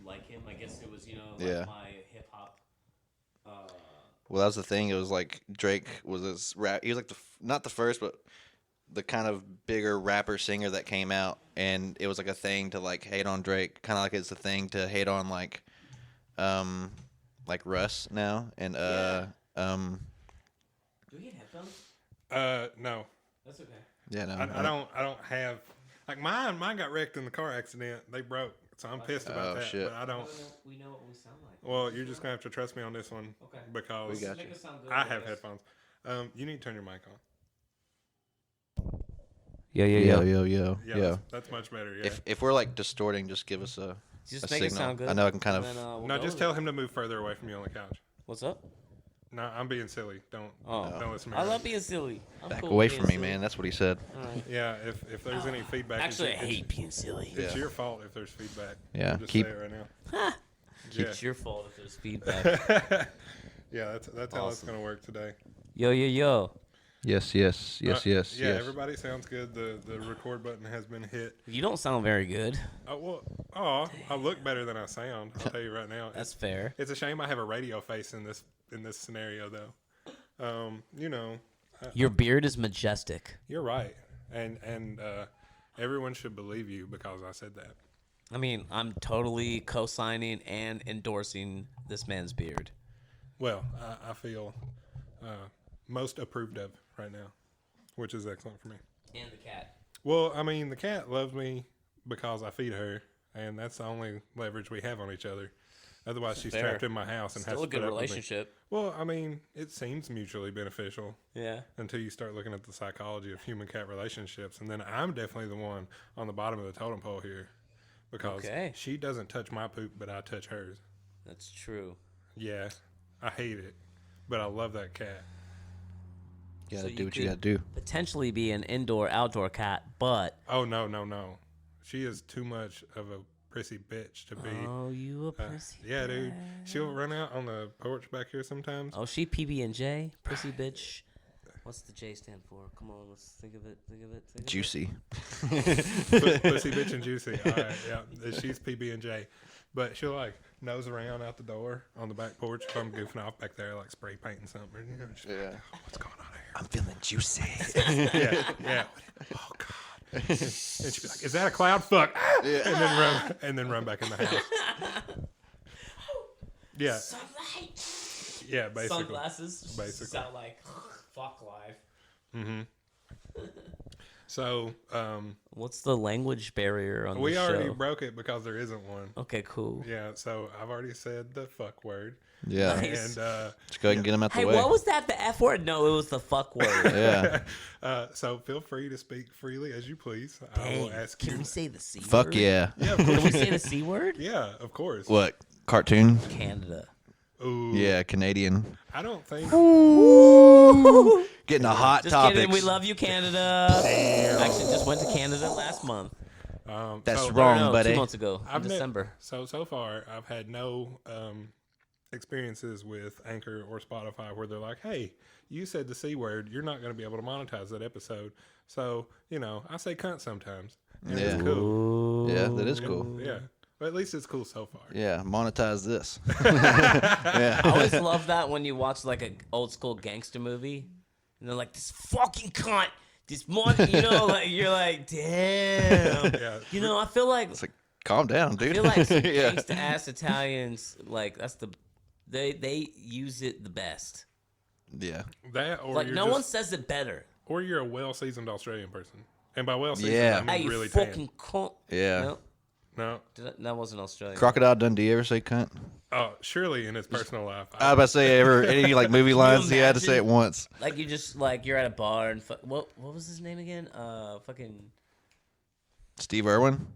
like him. I guess it was Yeah. my hip hop. Well, that was the thing. It was like Drake was this rap. He was like not the first, but the kind of bigger rapper singer that came out, and it was like a thing to like hate on Drake, kind of like it's a thing to hate on like Russ now, and Do we get headphones? No. That's okay. Yeah, no. I don't have like mine. Mine got wrecked in the car accident. They broke, so I'm pissed about that. Shit. But I don't. We know what we sound like. Well, you're just gonna have to trust me on this one. Okay. Because we got you. I have headphones. You need to turn your mic on. Yo. That's much better. Yeah. If we're like distorting, just give us a Just a make signal. it sound good. I know I can kind of. Then, we'll No, go just with tell it. him to move further away from you on the couch. What's up? No, I'm being silly. Don't listen to me. I love being silly. I'm Back cool away with from being me, silly. man. That's what he said. All right. Yeah, if there's any feedback, Actually, I hate being silly. It's Yeah. your fault if there's feedback. Yeah, I'll just keep- say it right now. It's your fault if there's feedback. Yeah, that's how it's Awesome. gonna work today. Yo. Yes. Yeah, everybody sounds good. The record button has been hit. You don't sound very good. I look better than I sound. I'll tell you right now. That's fair. It's a shame I have a radio face in this scenario though. Your beard is majestic. You're right, and everyone should believe you because I said that. I mean, I'm totally co-signing and endorsing this man's beard. Well, I feel most approved of right now, which is excellent for me. And the cat. Well, I mean, the cat loves me because I feed her, and that's the only leverage we have on each other. Otherwise, she's Fair. trapped in my house and has Still to a good put up with me. relationship. Well, I mean, it seems mutually beneficial Yeah. until you start looking at the psychology of human-cat relationships, and then I'm definitely the one on the bottom of the totem pole here because she doesn't touch my poop, but I touch hers. That's true. Yeah, I hate it, but I love that cat. You gotta So do what you could gotta do. Potentially be an indoor-outdoor cat, but... Oh, no. She is too much of a prissy bitch to be. Oh, you a prissy Yeah, dude. She'll run out on the porch back here sometimes. Oh, she PB&J? Prissy bitch. What's the J stand for? Come on, let's think of it. Juicy. Pussy bitch and juicy. All right, yeah. She's PB&J. But she'll like nose around out the door on the back porch if I'm goofing off back there, like spray painting something. You know, just, Yeah. oh, what's going on here? I'm feeling juicy. Yeah. Oh God. And she'd be like, "Is that a cloud? Fuck!" And then run back in the house. Yeah. Sunlight. Yeah, basically. Sunglasses. Basically. Sound like fuck life. Mm-hmm. So, What's the language barrier on we the already show? broke it because there isn't one. Okay, cool. Yeah, so I've already said the fuck word. Yeah. Nice. And Let's go ahead and get him out the Hey, way. what was that? The F word? No, it was the fuck word. Yeah. so feel free to speak freely as you please. I will Dang, ask can you. we say the C word? Fuck yeah. Yeah, of course. Can we say the C word? Yeah, of course. What? Cartoon? Canada. Ooh, Yeah, Canadian. I don't think. Getting a hot Just topic. kidding. We love you, Canada. Actually, just went to Canada last month. That's so, wrong, no, buddy. 2 months ago, in I've ne- December. So far, I've had no experiences with Anchor or Spotify where they're like, "Hey, you said the C word. You're not going to be able to monetize that episode." So I say cunt sometimes. And Yeah. it's cool. Yeah, that is cool. Yeah, but at least it's cool so far. Yeah, monetize this. I always love that when you watch like an old school gangster movie, and they're like, "This fucking cunt, this mother," like you're like, "Damn." Yeah. I feel like It's like, calm down, dude. I feel like some Yeah. gangsta ass Italians, like that's they use it the best. Yeah. That or Like you're no just, one says it better. or you're a well-seasoned Australian person, and by well-seasoned Yeah. I Hey, mean you really fucking tan. cunt. Yeah. No, That wasn't Australian. Crocodile Dundee ever say cunt? oh, surely in his personal life. I was about to say any like movie lines he had to say it imagine? once. Like you just like you're at a bar and what was his name again? Fucking Steve Irwin?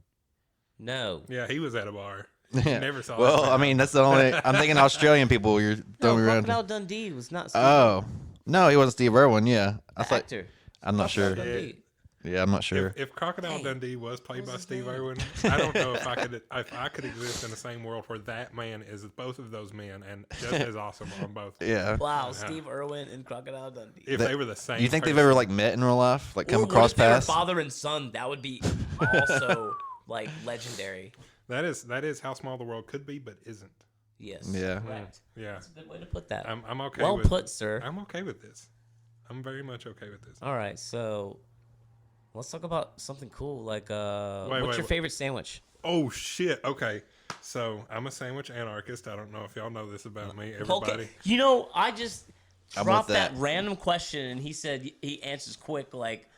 no. Yeah, he was at a bar. Yeah. Never saw Well, that. I mean, that's the only. I'm thinking Australian people you're No, throwing around. Crocodile Dundee was not. Steve Oh. No, he wasn't Steve Irwin. Yeah. I the thought. actor. I'm not sure. Crocodile Dundee. Yeah, I'm not sure. If Crocodile Dang. Dundee was played What by was his Steve name? Irwin, I don't know if I could exist in the same world where that man is both of those men and just as awesome on both. Yeah. Wow, Steve Irwin and Crocodile Dundee. If they were the same. You think they've person. ever like met in real life? Like come Ooh, what across if they were paths? father and son? That would be also like legendary. That is how small the world could be, but isn't. Yes. Yeah. Correct. Yeah. That's a good way to put that. I'm okay. Well with, put, sir. I'm okay with this. I'm very much okay with this. All right, so let's talk about something cool. Like, what's wait, your favorite sandwich? Oh shit. Okay. So I'm a sandwich anarchist. I don't know if y'all know this about me. Everybody. Okay. You know, I just I'm dropped with that that. random question, and he said he answers quick. Like,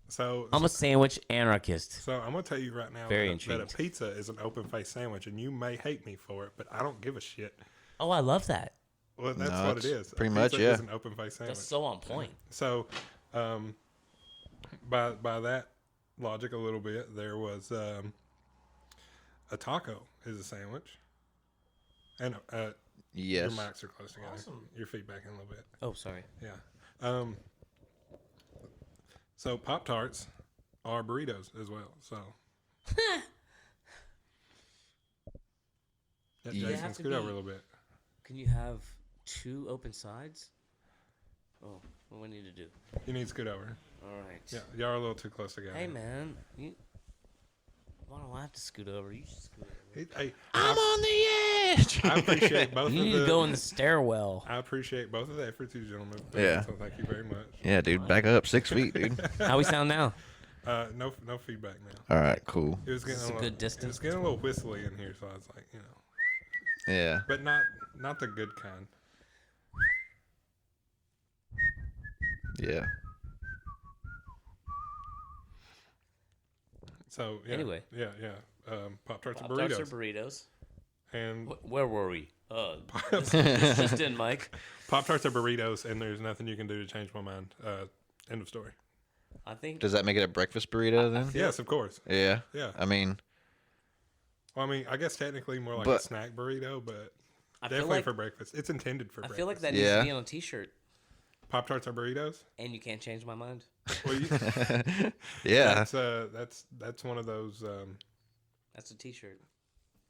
So I'm a sandwich anarchist. So I'm gonna tell you right now Very that a intrigued. pizza is an open face sandwich, and you may hate me for it, but I don't give a shit. Oh, I love that. Well, that's No, what it it's is. pretty A much, pizza yeah. is an open face sandwich. That's so on point. So, by that logic, a little bit, there was a taco is a sandwich, and Yes. your mics are close together. Awesome. Your feet back in a little bit. Oh, sorry. Yeah. So Pop-Tarts are burritos as well. So. Yeah, You Jason, have to scoot over a be- little bit. Can you have 2 open sides? Oh, what do we need to do? You need to scoot over. All right. Yeah, y'all are a little too close together. Hey, man. Why don't I have to scoot over? You should scoot over. Hey, I'm on the edge. I appreciate both You of need the. to go in the stairwell. I appreciate both of the efforts, you gentlemen. Yeah. So thank you very much. Yeah, dude, back up 6 feet, dude. How we sound now? No feedback now. All right, cool. It was getting This is a little, good distance. It was getting a little whistly in here, so I was like, Yeah. but not the good kind. Yeah. So yeah, Anyway. yeah. Pop-Tarts are Pop-Tarts burritos, are burritos. and Where were we? This just in, Mike. Pop-Tarts are burritos, and there's nothing you can do to change my mind. End of story. I think Does that make it a breakfast burrito then? Yes, of course. Yeah. Yeah. I mean, Well, I mean, I guess technically more like a But- snack burrito, but I feel definitely like for breakfast. It's intended for I breakfast. feel like that needs Yeah. to be on a T-shirt. Pop-Tarts are burritos. And you can't change my mind. Well, yeah. that's one of those. That's a T-shirt.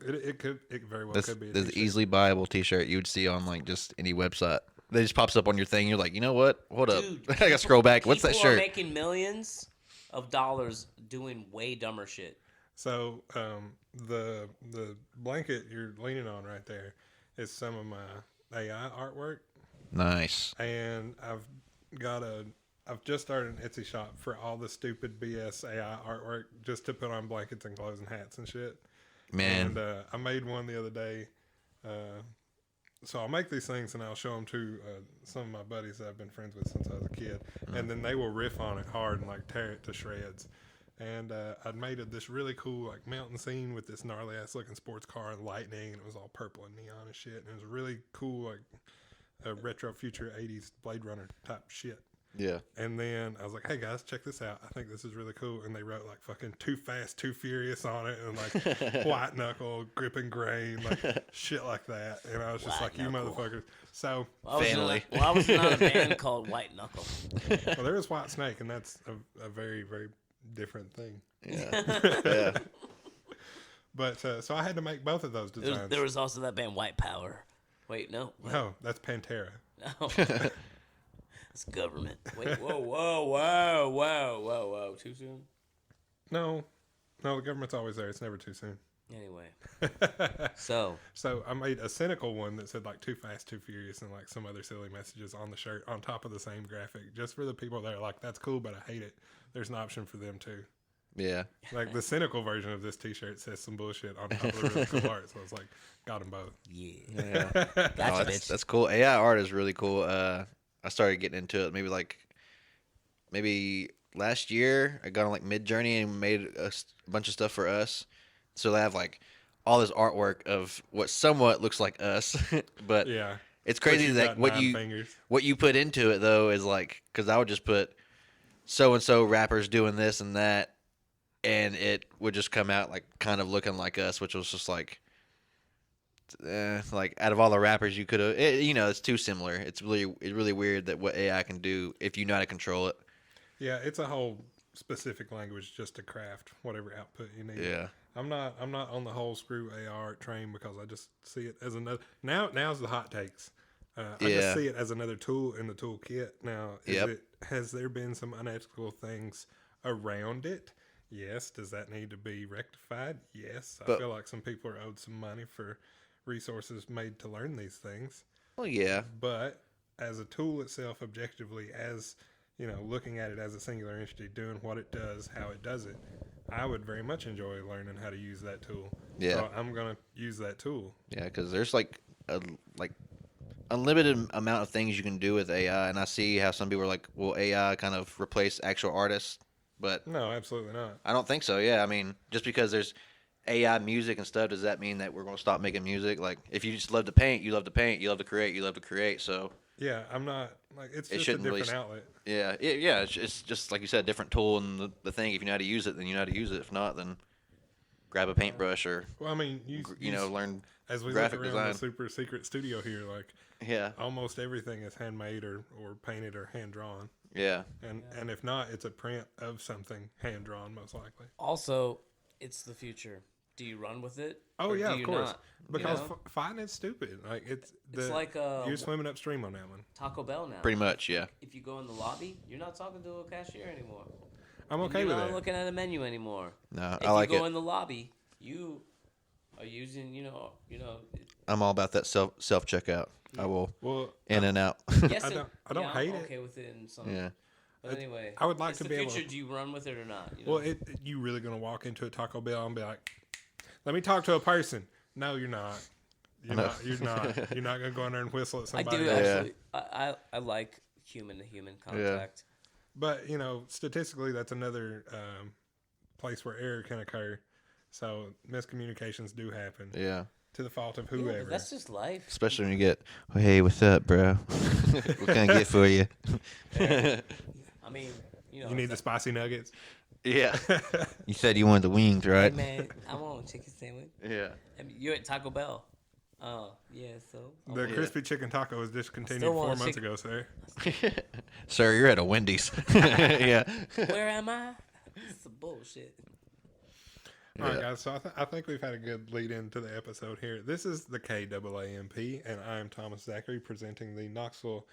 It very well That's could be. A an t-shirt. easily buyable T-shirt you would see on like just any website. That just pops up on your thing. You're like, you know what? Hold up. Dude, I gotta scroll back. What's that People are shirt? making millions of dollars doing way dumber shit. So the blanket you're leaning on right there is some of my AI artwork, Nice. and I've just started an Etsy shop for all the stupid BS AI artwork just to put on blankets and clothes and hats and shit. Man. And I made one the other day. So I'll make these things and I'll show them to some of my buddies that I've been friends with since I was a kid, and then they will riff on it hard and like tear it to shreds. And I'd made this really cool like mountain scene with this gnarly ass looking sports car and lightning, and it was all purple and neon and shit. And it was really cool, like a retro future '80s Blade Runner type shit. Yeah. And then I was like, hey guys, check this out. I think this is really cool. And they wrote like fucking Too Fast, Too Furious on it, and like White Knuckle, Gripping Grain, like shit like that. And I was just White like, you Knuckle. motherfuckers. So, Well, I was Family. I was not a band called White Knuckle. well, there is White Snake, and that's a very, very different thing. Yeah. Yeah. But so I had to make both of those designs. There was also that band White Power. Wait, no. No, that's Pantera. No. It's government. Wait, whoa. Too soon? No, the government's always there. It's never too soon. Anyway. So, So I made a cynical one that said like Too Fast, Too Furious, and like some other silly messages on the shirt on top of the same graphic, just for the people that are like, that's cool, but I hate it. There's an option for them too. Yeah. Like the cynical version of this T-shirt says some bullshit on top of the really cool art. So I was like, got them both. yeah. Yeah. Gotcha, Oh, bitch. that's cool. AI art is really cool. I started getting into it maybe last year. I got on like Mid-Journey and made a bunch of stuff for us. So they have like all this artwork of what somewhat looks like us, but Yeah. it's But crazy you've that got what 9 you fingers. what you put into it though is like, because I would just put so and so rappers doing this and that, and it would just come out like kind of looking like us, which was just like out of all the rappers you could have, it's too similar. It's really weird that what AI can do if you know how to control it. Yeah, it's a whole specific language just to craft whatever output you need. Yeah. I'm not on the whole screw AR train because I just see it as another. Now's the hot takes. I Yeah. just see it as another tool in the toolkit. Now, Yep. has there been some unethical things around it? Yes. Does that need to be rectified? Yes. I But- feel like some people are owed some money for resources made to learn these things. Well, yeah. But as a tool itself, objectively, as looking at it as a singular entity, doing what it does, how it does it, I would very much enjoy learning how to use that tool. Yeah. So I'm gonna use that tool. Yeah, because there's like a unlimited amount of things you can do with AI, and I see how some people are like, "Will AI kind of replace actual artists?" But No, absolutely not. I don't think so. Yeah, I mean, just because there's AI music and stuff, does that mean that we're going to stop making music? Like, if you just love to paint, you love to paint. You love to create, you love to create. So Yeah, I'm not like it's It just a shouldn't different really outlet. yeah, it's just like you said, a different tool, and the thing. If you know how to use it, then you know how to use it. If not, then grab a paintbrush or Well, I mean, learn. as we graphic look around design. the super secret studio here, like Yeah, almost everything is handmade or painted or hand drawn. yeah, And if not, it's a print of something hand drawn, most likely. Also, it's the future. Do you run with it? Oh or yeah, do of you course. not? Because You know? fighting is stupid. Like it's like you're swimming upstream on that one. Taco Bell now. pretty much. Yeah, If you go in the lobby, you're not talking to a cashier anymore. I'm okay you're with not that. looking at a menu anymore. no, If I like you go it. in the lobby, you are using, I'm all about that self checkout. I will Well, in and out. yes, I don't hate I'm it. okay with it in some. Yeah, But anyway, I would like it's to the be able future. to- Do you run with it or not? You know? well, you really gonna walk into a Taco Bell and be like, "Let me talk to a person." No, you're not. You're No. not. You're not. You're not gonna go in there and whistle at I somebody. do Yeah. actually. I like human to human contact. But statistically, that's another place where error can occur. So miscommunications do happen yeah. to the fault of Yeah, whoever. but that's just life. Especially when you get, hey, what's up, bro? What can I get for you? I mean, you need the spicy nuggets. Yeah. You said you wanted the wings, Hey right? man, I want a chicken sandwich. Yeah. I mean, you're at Taco Bell. Oh yeah, so The yeah. crispy chicken taco was discontinued Still 4 want months chick- ago, sir. Sir, you're at a Wendy's. Yeah. where am I? This is some bullshit. All right, Yeah. guys. So I think we've had a good lead into the episode here. This is the KAAMP, and I am Thomas Zachary presenting the Knoxville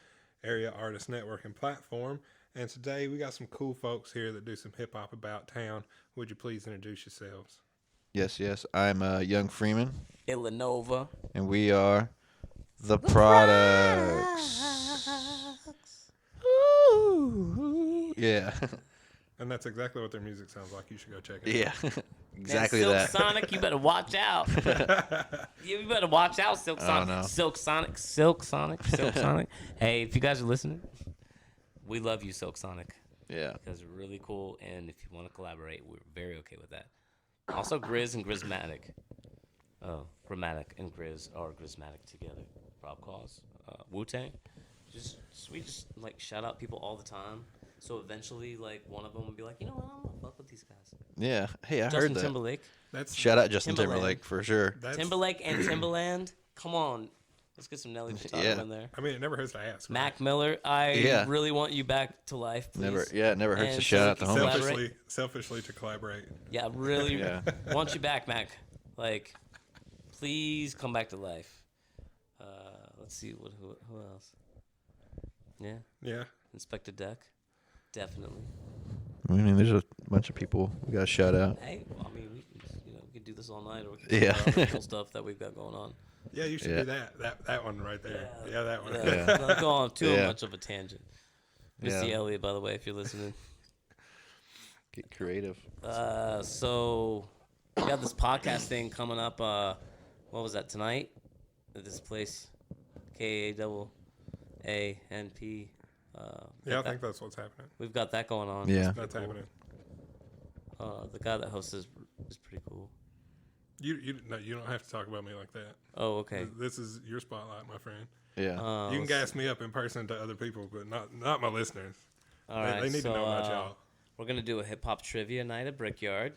Area Artist Network and Platform. And today we got some cool folks here that do some hip hop about town. Would you please introduce yourselves? Yes. I'm Young Freeman, Villanova. and we are the Productz. Ooh. Yeah. And that's exactly what their music sounds like. You should go check it Yeah. Exactly Man, that. Silk Sonic, you better watch out. You better watch out, Silk Oh, Sonic. no. Silk Sonic. Hey, if you guys are listening, we love you, Silk Sonic. Yeah. Because we're really cool, and if you want to collaborate, we're very okay with that. Also, Grizz and Grizmatic. Oh, Grammatic and Grizz are Grizmatic together. Rob Cause, Wu-Tang. We just like shout out people all the time. So eventually, like one of them will be like, you know what, I'm gonna fuck with these guys. Yeah. Hey, I Justin heard that. Timberlake, That's Shout out Justin Timberland. Timberlake for sure. that's, Timberlake and Timberland. Come on, let's get some Nelly Furtado Yeah. in there. I mean, it never hurts to ask. Mac Miller, I Yeah. really want you back to life, please. Never hurts to And shout out so the we can homies. collaborate. Selfishly to collaborate. Yeah, I really Yeah. want you back, Mac. Like, please come back to life. Let's see who else. Yeah, Yeah. Inspector Deck, definitely. I mean, there's a bunch of people we got to shout out. Hey, well, I mean, we could do this all night, or we could Yeah. talk about other cool stuff that we've got going on. Yeah, you should Yeah. do that one right there. Yeah, that one. Yeah, not go on too Yeah. much of a tangent. Missy Yeah. Elliott, by the way, if you're listening. Get creative. So we got this podcast thing coming up. What was that tonight? At this place, KAANP. Yeah, I think that's what's happening. We've got that going on. Yeah. That's happening. The guy that hosts is pretty cool. You don't have to talk about me like that. Oh, okay. This is your spotlight, my friend. Yeah. You can let's gas me up in person to other people, but not my listeners. All right, They need to know about y'all. We're gonna do a hip hop trivia night at Brickyard.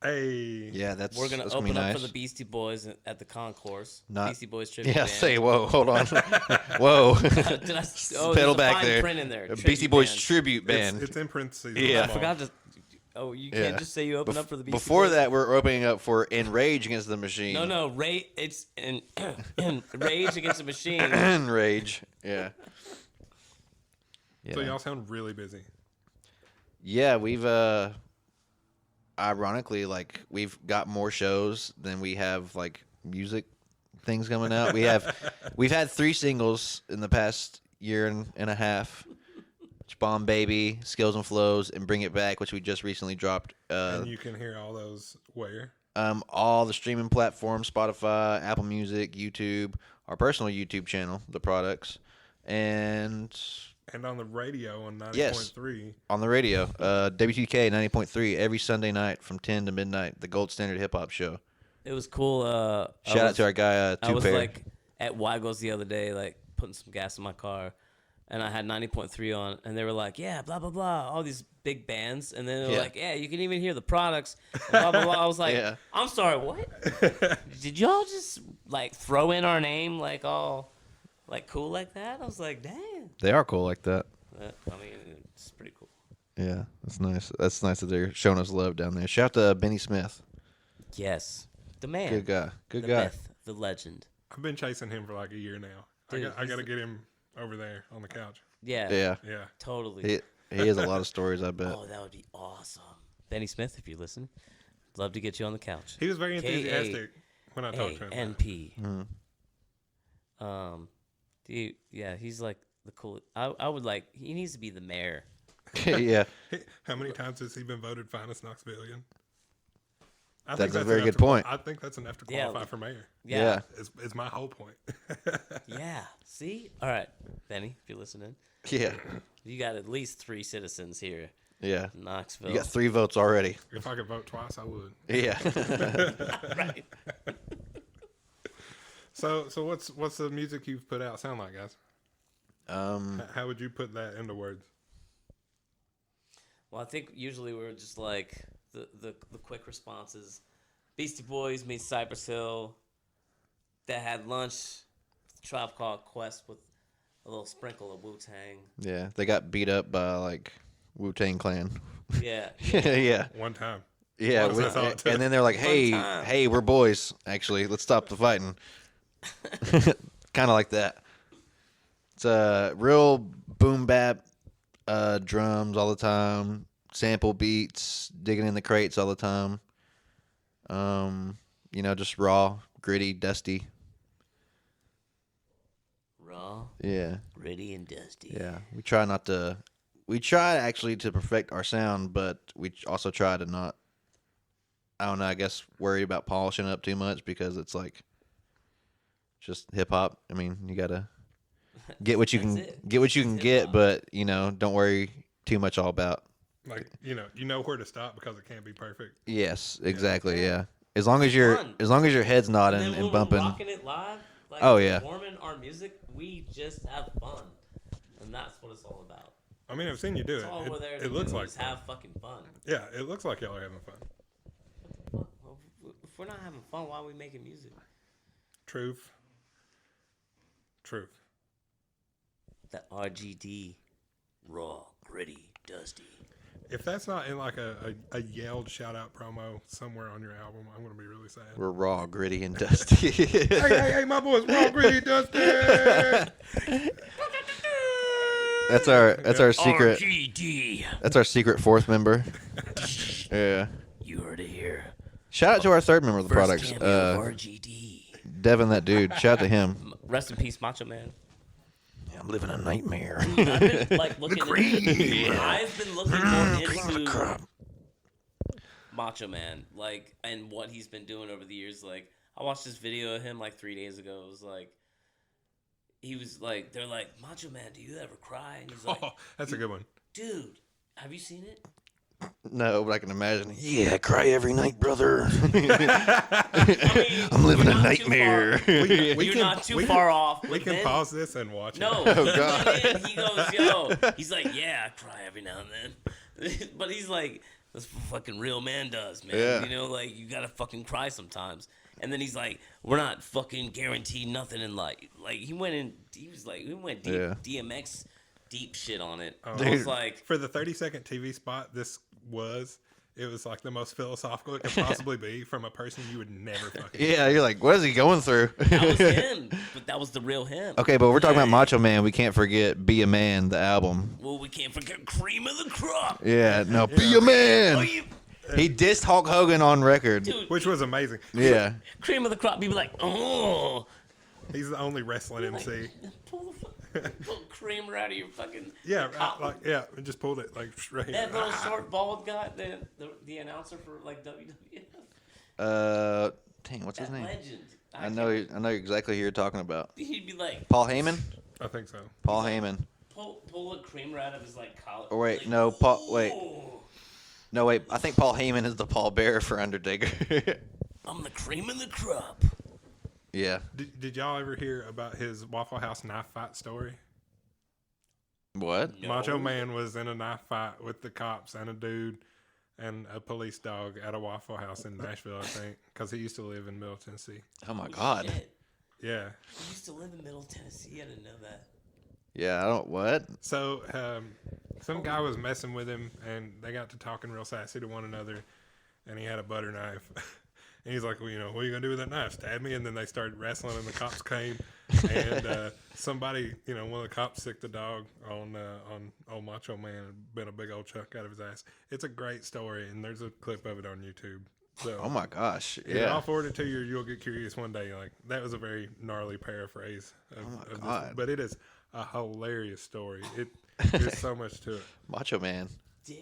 Hey. Yeah, that's We're gonna that's open be up nice. for the Beastie Boys at the concourse. Not- Beastie Boys tribute Yeah, band. say whoa, hold on. Whoa. Did I, Pedal there's a back fine there. print in there. A Beastie Tribute Boys band. tribute band. It's in parentheses. Yeah. I forgot to. Oh, you can't Yeah. just say you open up for the Beastie Before Boys. that, we're opening up for Enrage Against the Machine. No, it's in Rage Against the Machine. Enrage. Yeah. So y'all sound really busy. Yeah, we've I ironically, like we've got more shows than we have like music things coming out. We've had 3 singles in the past year and a half. Bomb Baby, Skills and Flows, and Bring It Back, which we just recently dropped. And you can hear all those where? All the streaming platforms, Spotify, Apple Music, YouTube, our personal YouTube channel, The Productz, and on the radio on 90.3. Yes, on the radio, WTK 90.3 every Sunday night from 10 to midnight, the gold standard hip hop show. It was cool. Shout out to our guy, I was Two Pair. like at Weigel's the other day, like putting some gas in my car, and I had 90.3 on, and they were like, yeah, blah, blah, blah, all these big bands. And then they were like, yeah, you can even hear the Productz, blah, blah, blah. I was like, I'm sorry, what? Did y'all just, like, throw in our name, like, all, like, cool like that? I was like, damn. They are cool like that. I mean, it's pretty cool. Yeah, that's nice. That's nice that they're showing us love down there. Shout out to Benny Smith. Yes. The man. Good guy. Good the guy. myth, the legend. I've been chasing him for like a year now. Dude, I got to get him over there on the couch. Yeah. Yeah. Yeah. Totally. He has a lot of stories, I bet. Oh, that would be awesome. Benny Smith, if you listen, love to get you on the couch. He was very enthusiastic when I talked to him. NP. Mm-hmm. Yeah, he's like the coolest. I would like. He needs to be the mayor. Yeah. How many times has he been voted finest Knoxvillian? That's a very good point. I think that's enough to qualify for mayor. Yeah. Is my whole point. Yeah. See? All right, Benny, if you're listening. Yeah. You got at least 3 citizens here Yeah. in Knoxville. You got 3 votes already. If I could vote twice, I would. Yeah. Right. So what's the music you've put out sound like, guys? How would you put that into words? Well, I think usually we're just like the quick responses. Beastie Boys meets Cypress Hill. That had lunch. Tribe Called Quest with a little sprinkle of Wu-Tang. Yeah. They got beat up by like Wu-Tang Clan. Yeah. Yeah. One time. Yeah. And then they're like, hey, we're boys. Actually, let's stop the fighting. Kind of like that. It's a real boom bap, drums all the time, sample beats, digging in the crates all the time. Just raw, gritty, dusty. Raw, Yeah. gritty, and dusty. Yeah. We try actually to perfect our sound, but we also try to not, I don't know, I guess worry about polishing it up too much because it's like just hip hop. I mean, you gotta get what you can get, but don't worry too much all about. Like you know where to stop because it can't be perfect. Yes, exactly. Yeah. As long as your head's nodding And then and when bumping. we're rocking it live, like performing our music, we just have fun, and that's what it's all about. I mean, I've seen you do it. All we're there to it looks do like is have fucking fun. Yeah, it looks like y'all are having fun. Well, if we're not having fun, why are we making music? Truth. That RGD, raw, gritty, dusty. If that's not in like a yelled shout out promo somewhere on your album, I'm gonna be really sad. We're raw, gritty, and dusty. hey, my boy's raw, gritty, dusty. That's our secret. RGD. That's our secret 4th member. Yeah. You heard it here. Shout out to our 3rd member of the First Productz, cameo of RGD. Devin, that dude. Shout out to him. Rest in peace, Macho Man. I'm living a nightmare. I've been like looking. I've been looking more into Macho Man, like, and what he's been doing over the years. Like, I watched this video of him like 3 days ago. It was like, he was like, they're like, Macho Man, do you ever cry? And he's like, Oh, that's a good one. Dude, have you seen it? No, but I can imagine. Yeah, I cry every night, brother. I mean, I'm living you're a not nightmare. You're not too far off. We can pause this and watch No, it. Oh, God. he goes, yo. He's like, yeah, I cry every now and then. But he's like, that's what a fucking real man does, man. Yeah. Like, you gotta fucking cry sometimes. And then he's like, we're not fucking guaranteed nothing in life. Like, he went deep, DMX deep shit on it. I was like, For the 30-second TV spot, it was like the most philosophical it could possibly be from a person you would never fucking. Yeah, you're like, what is he going through? that was him. But that was the real him. Okay, but we're talking about Macho Man. We can't forget Be a Man, the album. Well, we can't forget Cream of the Crop. Yeah, no, Be a Man. He dissed Hulk Hogan on record. Dude, which was amazing. Yeah. cream of the crop. People like, oh. He's the only wrestling MC. Pull creamer out of your fucking Just pulled it like straight. that little short bald guy, the announcer for like WWF. Dang, what's his That name? legend. I know exactly who you're talking about. He'd be like, Paul Heyman. I think so. Paul Heyman. pull a creamer out of his like collar. Oh, wait, like, no, Paul. Wait, "Oh, no, wait. I think Paul Heyman is the pallbearer for Undertaker. I'm the cream of the crop. Yeah. Did y'all ever hear about his Waffle House knife fight story? What? No. Macho Man was in a knife fight with the cops and a dude and a police dog at a Waffle House in Nashville, I think, because he used to live in Middle Tennessee. Oh my God. Shit. Yeah. He used to live in Middle Tennessee. I didn't know that. Yeah, I don't. What? So some guy was messing with him, and they got to talking real sassy to one another, and he had a butter knife. And he's like, well, what are you going to do with that knife? Stab me? And then they started wrestling, and the cops came. And somebody, one of the cops sicked the dog on old Macho Man and bent a big old chunk out of his ass. It's a great story, and there's a clip of it on YouTube. So, Oh my gosh. yeah, I'll Yeah. forward it to you. You'll get curious one day. Like, that was a very gnarly paraphrase of this, God. but it is a hilarious story. There's so much to it. Macho Man. Damn.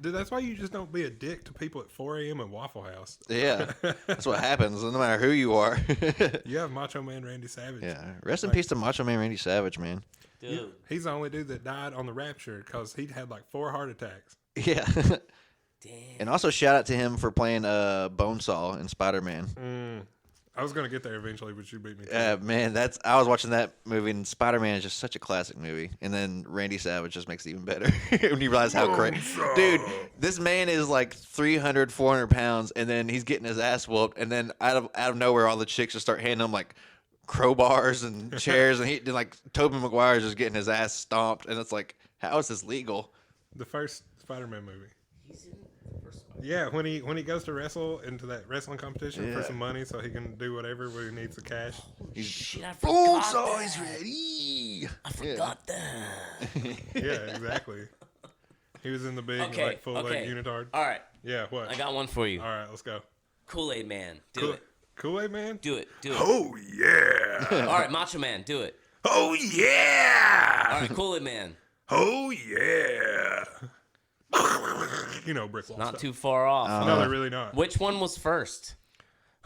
Dude, that's why you just don't be a dick to people at 4 a.m. at Waffle House. Yeah. That's what happens no matter who you are. You have Macho Man Randy Savage. Yeah. Rest in peace to Macho Man Randy Savage, man. Dude. He's the only dude that died on the Rapture because he'd had like 4 heart attacks. Yeah. Damn. And also shout out to him for playing Bonesaw in Spider-Man. I was going to get there eventually, but you beat me to it. Man, I was watching that movie, and Spider-Man is just such a classic movie. And then Randy Savage just makes it even better when you realize how great. Dude, this man is like 300, 400 pounds, and then he's getting his ass whooped, and then out of nowhere, all the chicks just start handing him like crowbars and chairs, and like Tobey Maguire's just getting his ass stomped, and it's like, how is this legal? The first Spider-Man movie. He's in the first one. Yeah, when he goes to wrestle into that wrestling competition for Yeah. some money so he can do whatever where he needs the cash. Shit, I forgot Bonesaw that. is ready. I forgot that. Yeah, exactly. He was in the big Okay, like full leg unitard. All right, Yeah, what? I got one for you. All right, let's go. Kool-Aid Man, do it. Kool-Aid Man? Do it. Do it. Oh yeah. All right, Macho Man, do it. Oh yeah. All right, Kool-Aid Man. Oh yeah. Brick wall Not stuff. too far off. No, they're really not. Which one was first?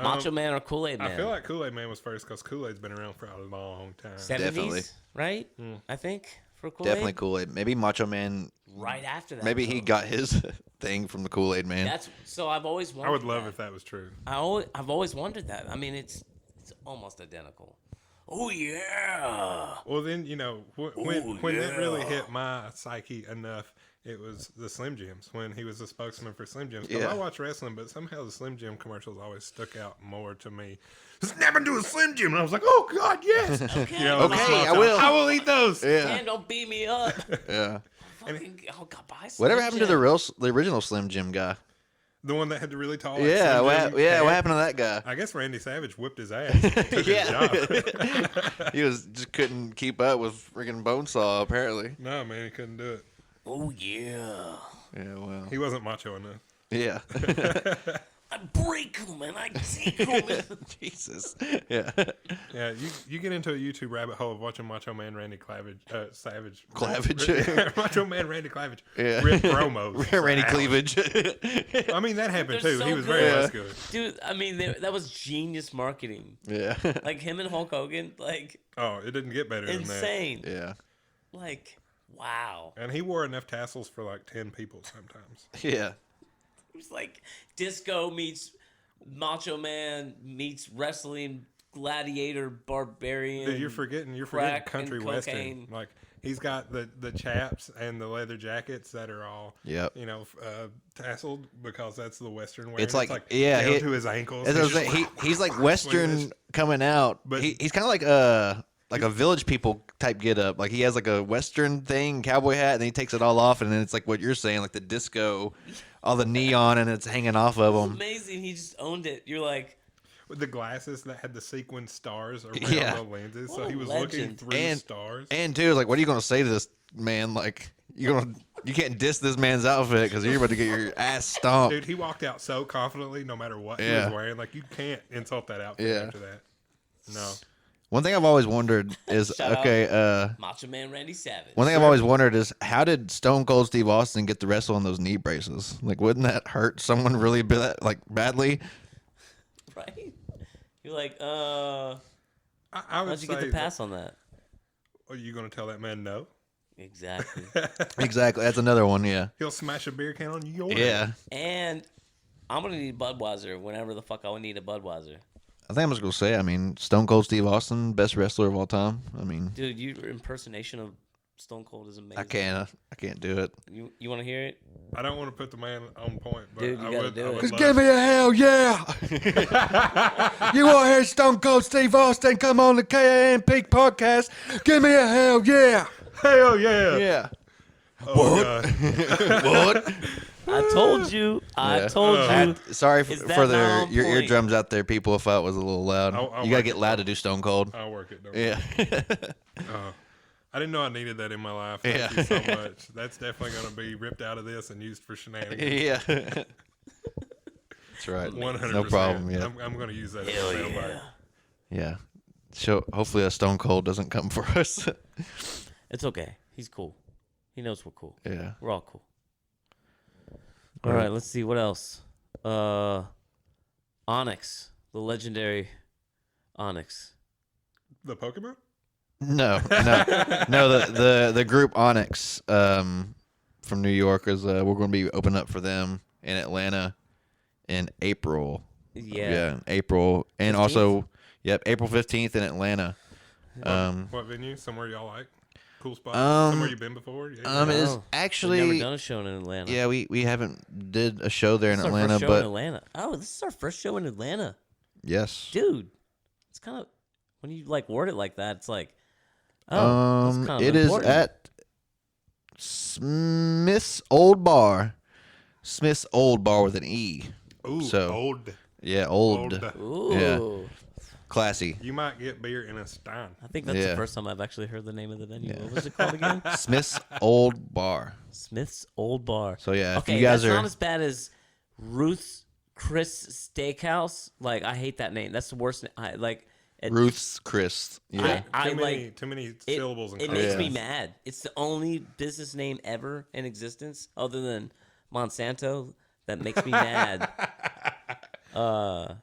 Macho Man or Kool-Aid Man? I feel like Kool-Aid Man was first because Kool-Aid's been around for a long time. 70s, Definitely. right? I think for Kool-Aid. Definitely Kool-Aid. Maybe Macho Man. Right after that. Maybe he though. got his thing from the Kool-Aid Man. That's so. I've always wondered. I would love that. if that was true. I've always wondered that. I mean, it's almost identical. Oh yeah. Well, then when that really hit my psyche enough, it was the Slim Jims when he was the spokesman for Slim Jims. Because Yeah. I watch wrestling, but somehow the Slim Jim commercials always stuck out more to me. Snap into a Slim Jim, and I was like, "Oh God, yes! Okay. Okay, I will. I will eat those." Yeah. Man, don't beat me up. Yeah. Fucking, God, buy some Whatever happened to shit. the original Slim Jim guy? The one that had the really tall. Yeah. Slim Jim What hat. happened to that guy? I guess Randy Savage whipped his ass. Took his job. He just couldn't keep up with freaking Bonesaw, apparently. No, man, he couldn't do it. Oh yeah. Yeah, well. He wasn't macho enough. Yeah. I break them and I take them. Jesus. Yeah. Yeah, you get into a YouTube rabbit hole of watching Macho Man Randy Savage. Clavage. Macho Man Randy Clavage. Yeah. Rip promos. Randy Ouch. Cleavage. I mean, that happened They're too. so He was good. very Yeah. muscular. Dude, I mean, that was genius marketing. Yeah. Like him and Hulk Hogan, like Oh, it didn't get better than that. insane. Yeah. Like, wow. And he wore enough tassels for like 10 people sometimes. Yeah. It was like disco meets Macho Man meets wrestling gladiator barbarian. Dude, you're forgetting crack country and western. cocaine. Like he's got the chaps and the leather jackets that are all Yep. tasseled because that's the western wear. It's And like- yeah, down he- to his ankles. As I was He's saying, just he's like Western coming out, But- but he's kind of like a Village People type get up. Like he has like a Western thing, cowboy hat, and then he takes it all off, and then it's like what you're saying, like the disco, all the neon, and it's hanging off of him. Amazing. He just owned it. You're like, with the glasses that had the sequin stars around Yeah. the lenses, What so a he was looking legend. through And- stars. And too, it's like, what are you going to say to this man? Like, you going to You can't diss this man's outfit because you're about to get your ass stomped. Dude, he walked out so confidently, no matter what he Yeah. was wearing. Like, you can't insult that outfit Yeah. after that. No. One thing I've always wondered is Shout out. Macho Man Randy Savage. one thing I've always wondered is how did Stone Cold Steve Austin get to wrestle on those knee braces? Like, wouldn't that hurt someone really badly? Right? You're like, I would how'd you get the pass on that? Are you going to tell that man no? Exactly. Exactly. That's another one. Yeah. He'll smash a beer can on your head. Yeah. And I'm gonna need Budweiser whenever the fuck I would need a Budweiser. I think I'm just gonna say. I mean, Stone Cold Steve Austin, best wrestler of all time. I mean, Dude, your impersonation of Stone Cold is amazing. I can't do it. You want to hear it? I don't want to put the man on point, but Dude, you I gotta would. do I it. would Just love give me a hell yeah! You want to hear Stone Cold Steve Austin come on the KAN Peak podcast? Give me a hell yeah! hell yeah! Yeah. Oh, God. What? I told you. I Yeah. told you. Sorry Is that for not on your point? eardrums out there, people. If I was a little loud, I'll you gotta work get it, loud though. to do Stone Cold. I'll work it. Don't Yeah. I didn't know I needed that in my life. Thank Yeah. you so much. That's definitely going to be ripped out of this and used for shenanigans. Yeah. That's right. 100%. No problem. Yeah. I'm going to use that. Hell as a yeah. soundbite. Yeah. So hopefully a Stone Cold doesn't come for us. It's okay. He's cool. He knows we're cool. Yeah. We're all cool. All right, let's see what else. Onyx, the legendary Onyx. The Pokemon? No. The group Onyx from New York is we're going to be opening up for them in Atlanta in April. Yeah. in April, and 15th? also April 15th in Atlanta. What venue? Somewhere y'all like? Cool spot? Um, Somewhere you've been before? Yeah. It is No, We've actually never done a show in Atlanta. yeah, we haven't did a show there in This is our Atlanta, first show in but Atlanta. Oh, this is our first show in Atlanta, yes. dude. It's kind of when you like word it like that. It's like, oh, that's kind of It is important. at Smith's Old Bar. Smith's Old Bar with an E. Ooh, so- old. Yeah, old. Ooh. Yeah. Classy. You might get beer in a stein. I think that's Yeah. the first time I've actually heard the name of the venue. What was it called again? Smith's Old Bar. Smith's Old Bar. So yeah, if Okay, you guys that's are not as bad as Ruth's Chris Steakhouse. Like, I hate that name. That's the worst. Ruth's Chris. Yeah. I Too many, like too many it. syllables and It makes me Yeah. mad. It's the only business name ever in existence, other than Monsanto, that makes me mad. No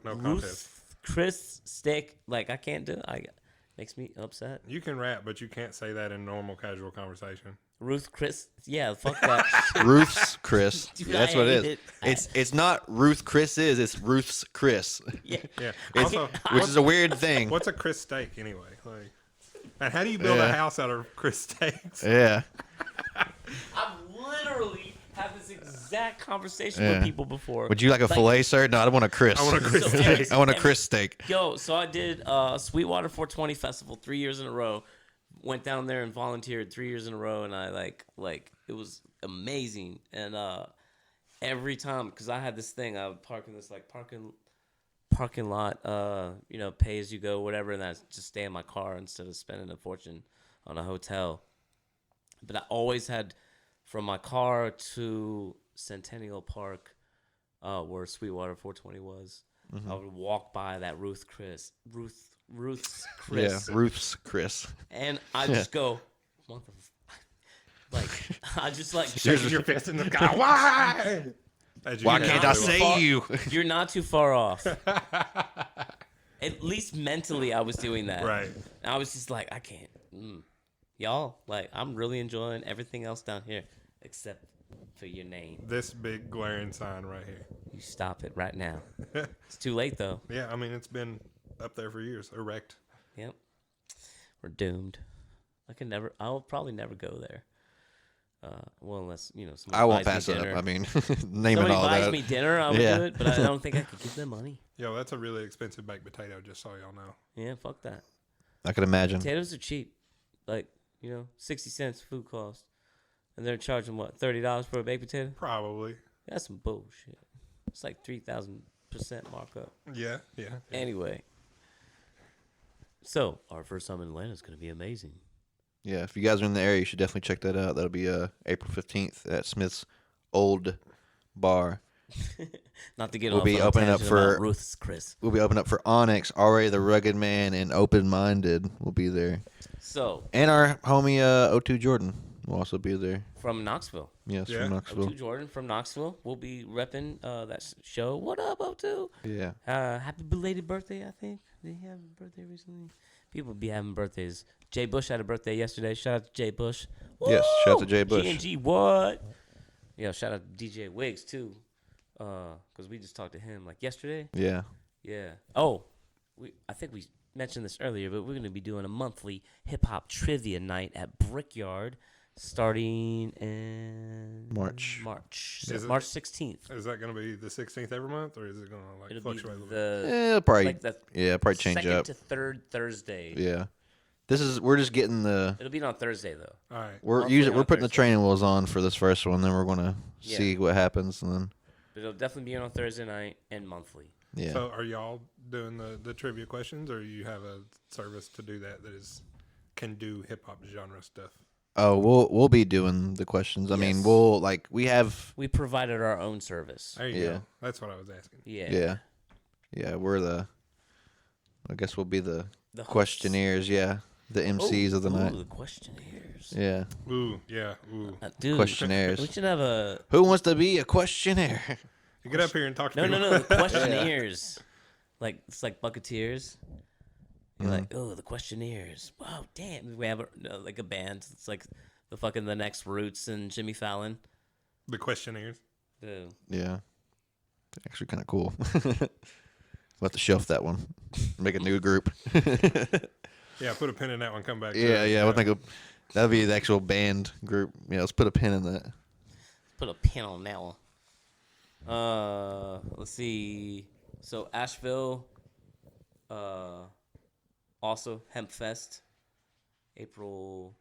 contest. Ruth's Chris Steak. Like, I can't do it. Makes me upset. You can rap, but you can't say that in normal, casual conversation. Ruth Chris. Yeah, fuck that. Ruth's Chris. Dude, That's I what it hate is. It's not Ruth Chris it's Ruth's Chris. Yeah. Yeah. It's- Also, which is a weird thing. what's a Chris steak anyway? Like, and how do you build a Yeah. house out of Chris steaks? Yeah. I've literally had this exact conversation Yeah. with people before. Would you like a fillet, sir? No, I want a Chris. I want a Chris So steak. every- I want a Chris steak. Yo, so I did Sweetwater 420 Festival 3 years in a row. Went down there and volunteered 3 years in a row, and I like it was amazing. And every time, because I had this thing, I would park in this like parking lot, pay as you go, whatever, and I just stay in my car instead of spending a fortune on a hotel. But I always had from my car to Centennial Park, where Sweetwater 420 was. I would walk by that Ruth's Chris, Yeah, Ruth's Chris. and I just go, like, I just like, Shaking your fist in the sky. Why? As you Why know, can't I do. say you? you're not too far off. At least mentally, I was doing that. Right. And I was just like, I can't. Y'all, like, I'm really enjoying everything else down here, except for your name. This big glaring sign right here. You stop it right now. It's too late, though. Yeah, I mean, it's been up there for years, erect. Yep. We're doomed. I'll probably never go there. Well, unless, somebody I won't buys pass me it dinner. up. I mean, naming Somebody all buys that. me dinner, I would Yeah. do it, but I don't think I could give them money. Yo, that's a really expensive baked potato, just so y'all know. Yeah, fuck that. I could imagine. Potatoes are cheap. Like, 60 cents food cost. And they're charging, what, $30 for a baked potato? Probably. That's some bullshit. It's like 3,000% markup. Yeah. Anyway. So, our first time in Atlanta is going to be amazing. Yeah, if you guys are in the area, you should definitely check that out. That'll be April 15th at Smith's Old Bar. Not to get We'll off be on a opening up tangent for- about Ruth's Chris. We'll be opening up for Onyx, Already the Rugged Man, and Open Minded will be there. So And our homie O2 Jordan will also be there. from Knoxville, Yes, Yeah. from Knoxville. O2 Jordan from Knoxville will be repping that show. What up, O2? Yeah. Happy belated birthday, I think. Did he have a birthday recently? People be having birthdays. Jay Bush had a birthday yesterday. Shout out to Jay Bush. Yes, shout out to Woo! Jay Bush. G&G, what? Yeah, shout out to DJ Wiggs, too. Because we just talked to him, like, yesterday. Yeah. Yeah. Oh, I think we mentioned this earlier, but we're going to be doing a monthly hip-hop trivia night at Brickyard starting in March. Is it- March 16th. Is that going to be the 16th every month, or is it going to like It'll be fluctuate a little bit? the It'll probably, like the probably change second up. to third Thursday. Yeah. We're just getting It'll be on Thursday, though. All right. we're Monthly we're on putting the Thursday. training wheels on for this first one, then we're gonna Yeah. see what happens, and then But it'll definitely be on Thursday night and monthly. yeah. So are y'all doing the trivia questions, or you have a service to do that can do hip hop genre stuff? Oh, we'll be doing the questions. I mean, Yes. we have We provided our own service. There you Yeah. go. That's what I was asking. Yeah. we're I guess we'll be the The hosts. questionnaires. Yeah, the MCs of the night. Ooh, the questionnaires. Yeah, Ooh, yeah, ooh. Dude, questionnaires. we should have a Who wants to be a questionnaire? You get up here and talk to no, people. the questionnaires. Like it's like bucketeers. You're Mm-hmm. like, oh, the questionnaires. Wow, damn. We have like a band. It's like the next Roots and Jimmy Fallon. The questionnaires. The Yeah, actually, kind of cool. We'll have to shelf that one. Make a new group. Yeah, put a pin in that one. Come back. to Yeah, it. yeah. I think that'll be the actual band group. Yeah, let's put a pin in that. put a pin on that one. Let's see. So Asheville, also Hemp Fest, April.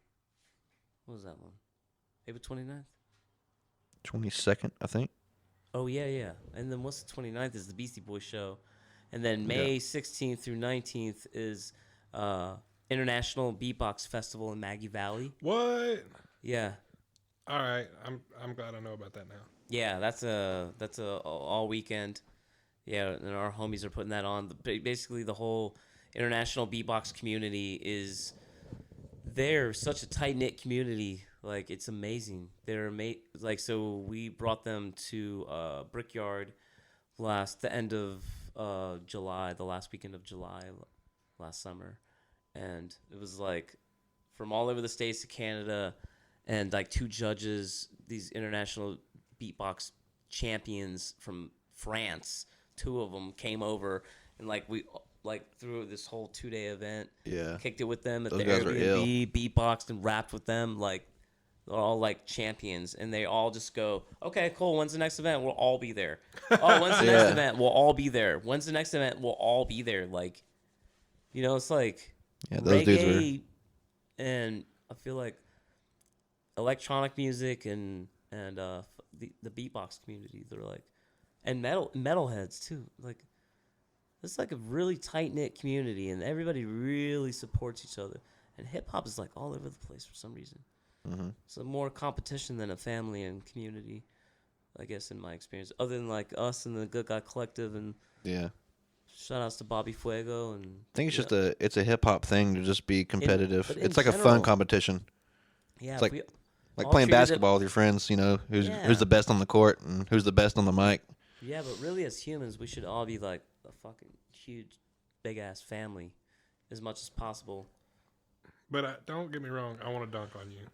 What was that one? April 29th? 22nd, I think. Oh yeah. And then what's the 29th is the Beastie Boys show, and then May 16th through 19th is International Beatbox Festival in Maggie Valley. What? Yeah. All right. I'm glad I know about that now. Yeah, that's a all weekend. Yeah, and our homies are putting that on. Basically, the whole international beatbox community they're such a tight knit community. Like it's amazing. They're like so we brought them to Brickyard the end of July, the last weekend of July last summer, and it was like from all over the states to Canada, and like two judges, these international beatbox champions from France. Two of them came over and we through this whole 2-day event. Yeah. Kicked it with them at Those the guys are Airbnb, beatboxed and rapped with them. Like they're all like champions, and they all just go, "Okay, cool. When's the next event? We'll all be there." Oh, when's the next Yeah. event? We'll all be there. When's the next event? We'll all be there. Like, it's like Yeah, those dudes were. reggae, and I feel like electronic music and the beatbox community. They're like, and metalheads too. Like, it's like a really tight knit community, and everybody really supports each other. And hip hop is like all over the place for some reason. Mm-hmm. So more competition than a family and community, I guess, in my experience. Other than like us and the Good Guy Collective, and Yeah. shout outs to Bobby Fuego and. I think it's a hip hop thing to just be competitive. but in It's like a fun general- competition. Yeah, It's like- we Like all playing treated it- basketball with your friends, who's Yeah. who's the best on the court and who's the best on the mic. Yeah, but really, as humans, we should all be like a fucking huge, big ass family, as much as possible. But don't get me wrong. I want to dunk on you.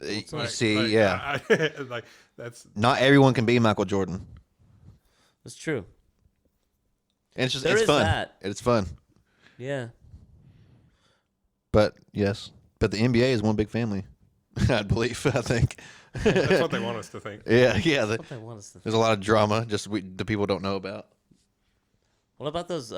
It's You like- see, like, yeah. like that's Not everyone can be Michael Jordan. That's true. And it's just There it's is fun. that. It's fun. Yeah. But yes. But the NBA is one big family. I believe. I think. that's what they want us to think. Yeah. What they want us to. There's a lot of drama just the people don't know about. What about those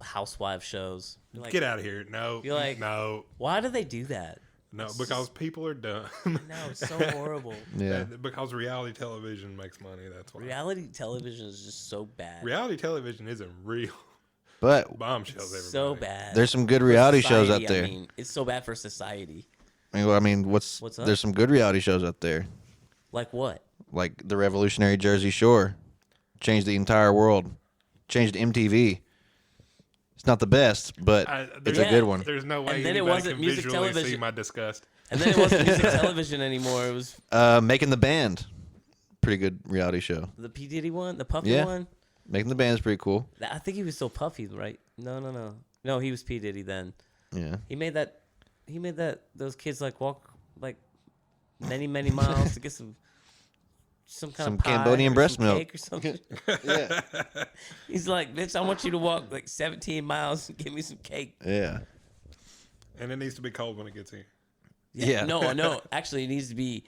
housewife shows? You're like, Get out of here. No. You're like- no. why do they do that? No. Because people are dumb. No, it's so horrible. Yeah. Because reality television makes money. That's why. Reality television is just so bad. Reality television isn't real. But Bombshells, everybody. So bad. there's some good For reality shows out society, there. I mean, it's so bad for society. I mean, What's up? there's some good reality shows out there, Like what? like the revolutionary Jersey Shore, changed the entire world, changed MTV. It's not the best, but it's a Yeah. good one. There's no way And then it anybody wasn't can music visually see television. my disgust. And then it wasn't music television anymore. It was Making the Band, pretty good reality show. the P Diddy one, the Puffy Yeah. one. Making the Band is pretty cool. I think he was still Puffy, right? No, he was P Diddy then. Yeah. He made that. Those kids like walk like many miles to get some kind Some of pie Cambodian or breast some milk. cake or something. Yeah. He's like, bitch, I want you to walk like 17 miles and give me some cake. Yeah. And it needs to be cold when it gets here. Yeah. No. Actually, it needs to be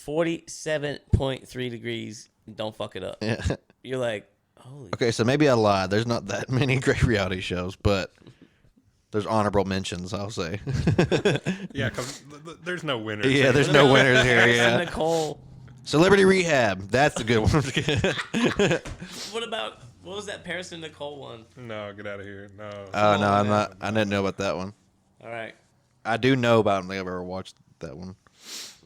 47.3 degrees. Don't fuck it up. Yeah. You're like, holy. Okay, so maybe I lied. There's not that many great reality shows, but there's honorable mentions, I'll say. Yeah, because there's no winners. Yeah, here. there's no winners here. Harrison Yeah. Nicole. Celebrity Rehab. That's the good one. What was that Paris and Nicole one? No, get out of here. No. Oh, no, I'm not. I didn't know about that one. All right. I do know about them. I think I've ever watched that one.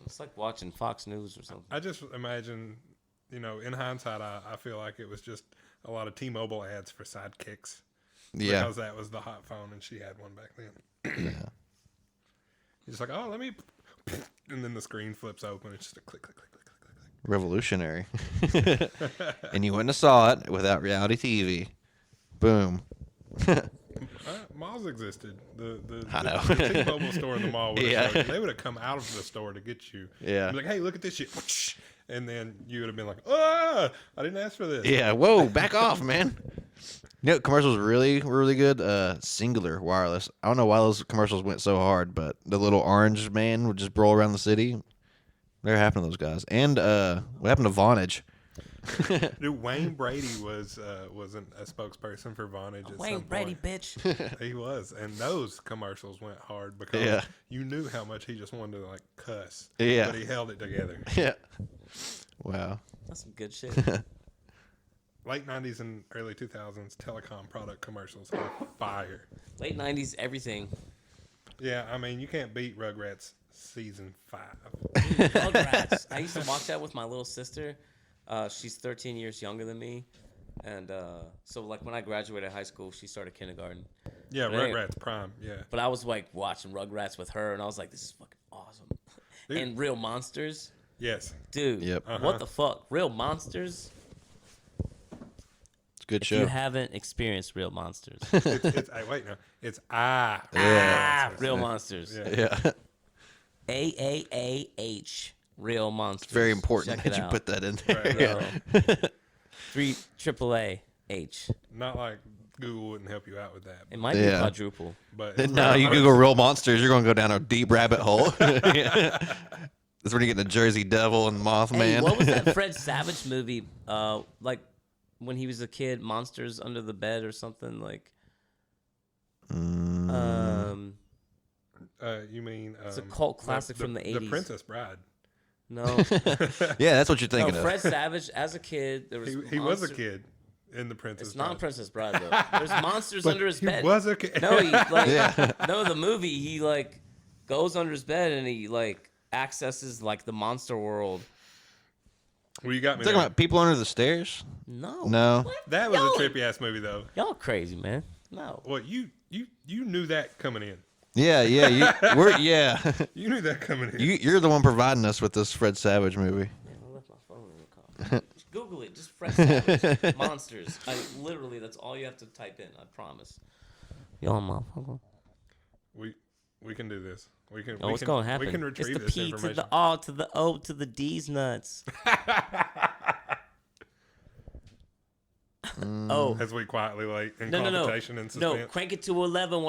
It's like watching Fox News or something. I just imagine, in hindsight, I feel like it was just a lot of T-Mobile ads for sidekicks. Yeah. Because that was the hot phone and she had one back then. Yeah. He's like, oh, let me... And then the screen flips open. It's just a click, click, click, click, click, click. Revolutionary. And you wouldn't have saw it without reality TV. Boom. Malls existed. I know. The T-Mobile store in the mall would have Yeah. showed you. They would have come out of the store to get you. Yeah. Be like, hey, look at this shit. And then you would have been like, ah, I didn't ask for this. Yeah. Whoa, back off, man. Commercials really were really good. Singular Wireless. I don't know why those commercials went so hard, but the little orange man would just roll around the city. Whatever happened to those guys? And what happened to Vonage? Dude, Wayne Brady wasn't a spokesperson for Vonage at Wayne some Brady, point. bitch. He was, and those commercials went hard because Yeah. you knew how much he just wanted to like cuss. Yeah. But he held it together. Yeah. Wow. That's some good shit. Late 90s and early 2000s telecom product commercials are fire. Late 90s, everything. Yeah, I mean, you can't beat Rugrats season 5. Rugrats. I used to watch that with my little sister. She's 13 years younger than me. And so, like, when I graduated high school, she started kindergarten. Yeah, But anyway, Rugrats Prime, yeah. But I was, like, watching Rugrats with her, and I was like, this is fucking awesome. Dude. And Real Monsters. Yes. Dude, Yep. what the fuck? Real Monsters? It's a good If show. you haven't experienced Real Monsters. It's wait, no. It's Real Monsters. Yeah. Yeah. AAAH. Real Monsters. It's very important Check that it you out. put that in there. Right. Yeah. 3 AAA H. Not like Google wouldn't help you out with that. It might Yeah. be quadruple. But No, you Google Real Monsters, you're going to go down a deep rabbit hole. That's when you get the Jersey Devil and Mothman. Hey, what was that Fred Savage movie? Like when he was a kid, Monsters Under the Bed or something like. You mean It's a cult classic from the 80s. The Princess Bride. No, Yeah, that's what you're thinking no. of. Fred Savage as a kid. There was He was a monster- kid in the Princess It's Bride. not Princess Bride though. There's monsters But under his he bed. was a kid. No, he like Yeah. no. The movie he like goes under his bed and he like accesses like the monster world. Well, you got me. Talking there. about People Under the Stairs? No, No. What? That was Y'all- a trippy ass movie, though. Y'all crazy, man. No. Well, you knew that coming in. Yeah. Yeah. You knew that coming in. You're the one providing us with this Fred Savage movie. Man, I left my phone in the car. Just Google it. Just Fred Savage monsters. Literally, that's all you have to type in. I promise. Y'all motherfucker. We can do this. We can. Oh, we what's can, gonna happen? We can It's retrieve the this P to information. the R to the O to the D's nuts. Oh. As we quietly wait in No. conversation and suspense. No, crank it to 11.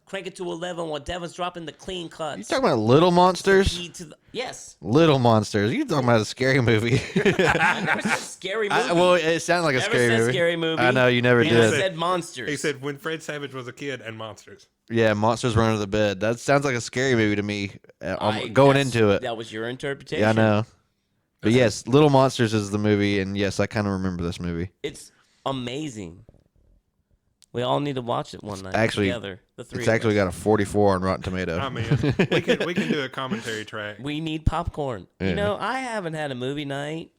Crank it to 11 while Devin's dropping the clean You cuts. talking about Little Monsters? P to the yes. Little Monsters. You talking about a scary movie? I never said scary movie. Well, it sounded like a Never scary said movie. scary movie. I know you never He did. said monsters. He said when Fred Savage was a kid and monsters. Yeah, monsters run under the bed. That sounds like a scary movie to me. Going That's- into it. That was your interpretation. Yeah, I know. But yes, Little Monsters is the movie, and yes, I kind of remember this movie. It's amazing. We all need to watch it one night Actually, together. The three. It's of actually us. got a 44 on Rotten Tomato. I mean, we can do a commentary track. We need popcorn. Yeah. You know, I haven't had a movie night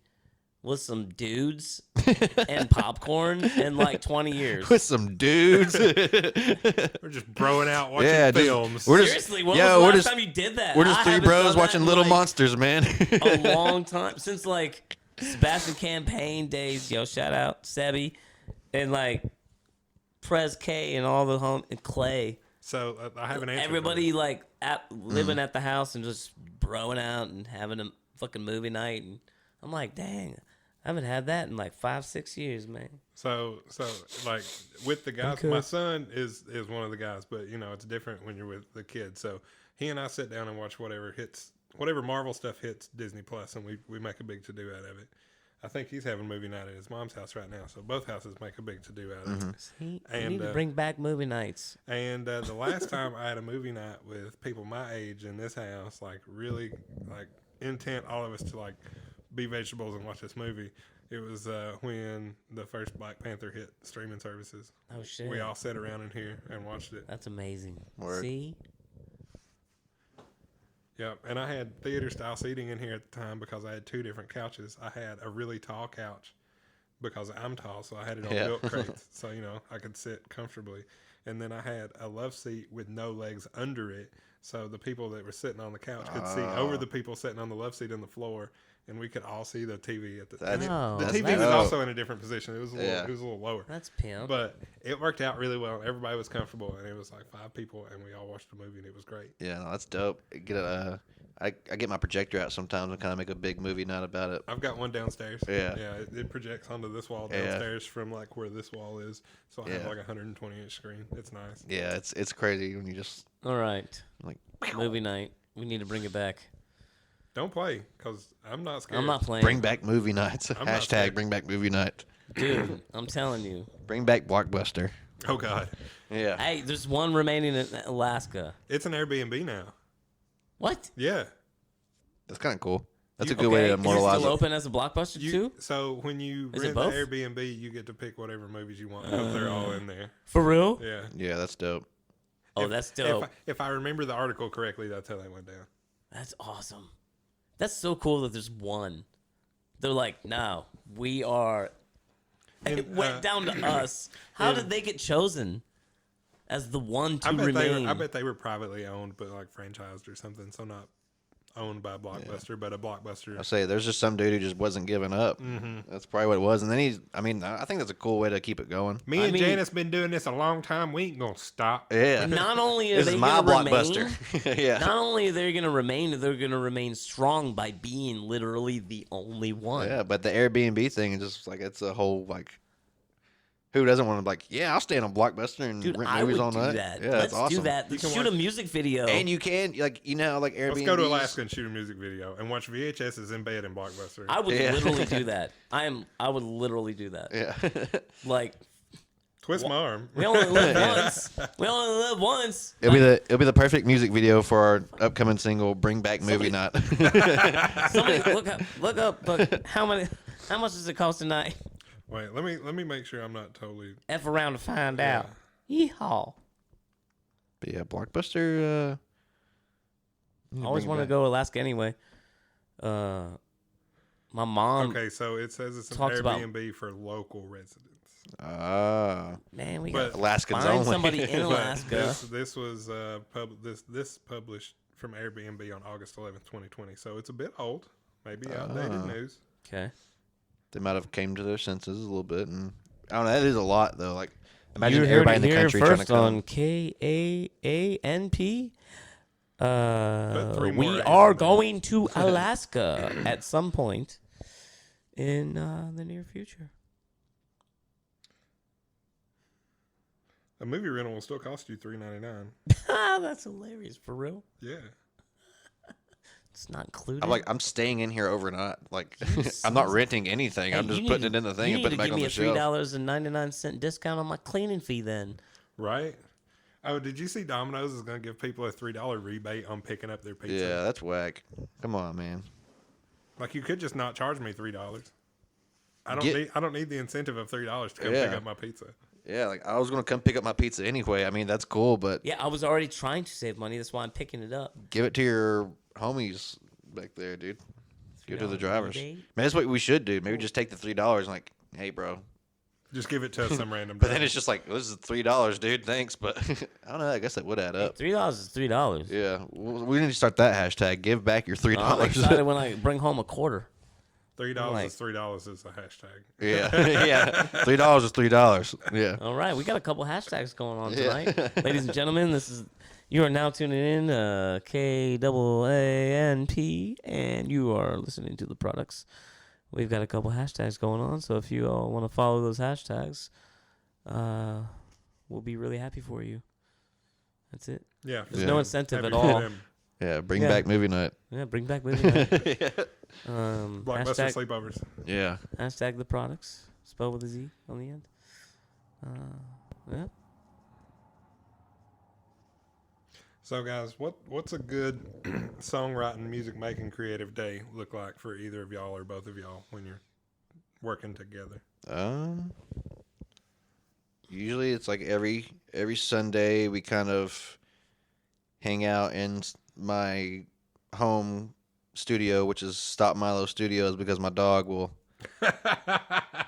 with some dudes and popcorn in like 20 years. With some dudes. We're just broing out watching films. We're just, Seriously, when was the last time you did that? We're just I three haven't bros done that watching in, Little like, Monsters, man. a long time. Since like Sebastian Campaign days. Yo, shout out Sebi. And like Prez K and all the home and Clay. So I have an answer. Everybody like living at the house and just broing out and having a fucking movie night. And I'm like, dang, I haven't had that in like 5-6 years, man. So like with the guys, my son is one of the guys, but you know it's different when you're with the kids. So he and I sit down and watch whatever Marvel stuff hits Disney Plus, and we make a big to do out of it. I think he's having movie night at his mom's house right now, so both houses make a big to do out of it. See, we need to bring back movie nights. And the last time I had a movie night with people my age in this house, like really like intent, all of us to like be vegetables and watch this movie. It was when the first Black Panther hit streaming services. Oh shit! We all sat around in here and watched it. That's amazing. Word. See. Yep, and I had theater-style seating in here at the time because I had two different couches. I had a really tall couch because I'm tall, so I had it on milk crates, so, you know, I could sit comfortably. And then I had a love seat with no legs under it, so the people that were sitting on the couch could see over the people sitting on the love seat on the floor, and we could all see the TV at the time. The TV was also in a different position. It was a little lower. That's pimp. But it worked out really well. Everybody was comfortable, and it was like 5 people, and we all watched the movie, and it was great. Yeah, no, that's dope. I get my projector out sometimes and kind of make a big movie night about it. I've got one downstairs. Yeah. Yeah, it projects onto this wall downstairs from like where this wall is. So I have like a 120-inch screen. It's nice. Yeah, it's crazy when you just All right. like Movie night. We need to bring it back. Don't play, because I'm not scared. I'm not playing. bring back movie nights. not Hashtag scared. bring back movie night. Dude, I'm telling you. Bring back Blockbuster. Oh, God. Yeah. Hey, there's one remaining in Alaska. It's an Airbnb now. What? Yeah. That's kind of cool. That's You- a good way to Is it immortalize still it. open as a Blockbuster too? So when you Is it rent the both? Airbnb, you get to pick whatever movies you want. I hope they're all in there. For real? Yeah. Yeah, that's dope. Oh, that's dope. If I remember the article correctly, that's how they went down. That's awesome. That's so cool that there's one. They're like, no, we are. It went down to us. How did they get chosen as the one to remain? I bet they were privately owned, but like franchised or something. So not owned by Blockbuster, but a Blockbuster. I say there's just some dude who just wasn't giving up. Mm-hmm. That's probably what it was. And then I think that's a cool way to keep it going. Me and Janice been doing this a long time. We ain't gonna stop. Yeah. Not only are This they is my going to Blockbuster. remain, Yeah. not only are they going to remain, they're going to remain strong by being literally the only one. Yeah, but the Airbnb thing is just like it's a whole like. Who doesn't want to I'll stay on a Blockbuster and Dude, rent I movies would all do night. that. Yeah, Let's that's awesome. do that. You Let's can shoot a watch- music video. And you can like Airbnb. Let's go to Alaska and shoot a music video and watch VHSs in bed in Blockbuster. I would literally do that. I would literally do that. Yeah. Like, Twist my arm. we only live once. We only live once. It'll be the perfect music video for our upcoming single "Bring Back Movie Night." Somebody look up. How much does it cost tonight? Wait, let me make sure I'm not totally. F around to find out. Yeehaw! But yeah, Blockbuster. I always want to go Alaska anyway. My mom. Okay, so it says it's an talks about- Airbnb for local residents. Man, we But got Alaskans find only. somebody in But Alaska. this was this published from Airbnb on August 11th, 2020. So it's a bit old, maybe outdated news. Okay. They might have came to their senses a little bit, and I don't know. That is a lot though. Like, imagine You heard everybody it in the here country trying to first come. on KAANP. But 3 more We A's are in there. going to Alaska at some point in the near future. A movie rental will still cost you $3.99. That's hilarious. For real? Yeah. It's not included. I'm staying in here overnight. Like, I'm not renting anything. Hey, I'm just you putting need it in the thing you and need putting it to back on the give shelf. me a $3.99 discount on my cleaning fee then. Right? Oh, did you see Domino's is going to give people a $3 rebate on picking up their pizza? Yeah, that's whack. Come on, man. Like you could just not charge me $3. I don't need the incentive of $3 to come Yeah. pick up my pizza. Yeah, like I was gonna come pick up my pizza anyway. I mean, that's cool, but Yeah, I was already trying to save money. That's why I'm picking it up. give it to your homies back there, dude. Give it to the $3 drivers. rebate? Man, that's what we should do. Maybe just take the $3 and like, hey, bro. Just give it to some random. But then driver. it's just like, well, this is $3, dude. Thanks, but I don't know. I guess that would add up. $3 is $3. Yeah, we need to start that hashtag. Give back your $3. I'm excited when I bring home a quarter. $3 like- is $3 is a hashtag. Yeah, yeah. $3 is $3. Yeah. All right, we got a couple hashtags going on tonight, ladies and gentlemen. You are now tuning in KAANP, and you are listening to the Productz. We've got a couple hashtags going on, so if you all want to follow those hashtags, we'll be really happy for you. That's it. Yeah. There's no incentive Happy at for all. them. Yeah, bring Yeah. back movie night. Yeah, bring back movie night. Blockbuster sleepovers. Yeah. Hashtag the Productz, spelled with a Z on the end. Yeah. So, guys, what's a good songwriting, music making, creative day look like for either of y'all or both of y'all when you're working together? Usually it's like every Sunday we kind of hang out in my home studio, which is Stop Milo Studios, because my dog will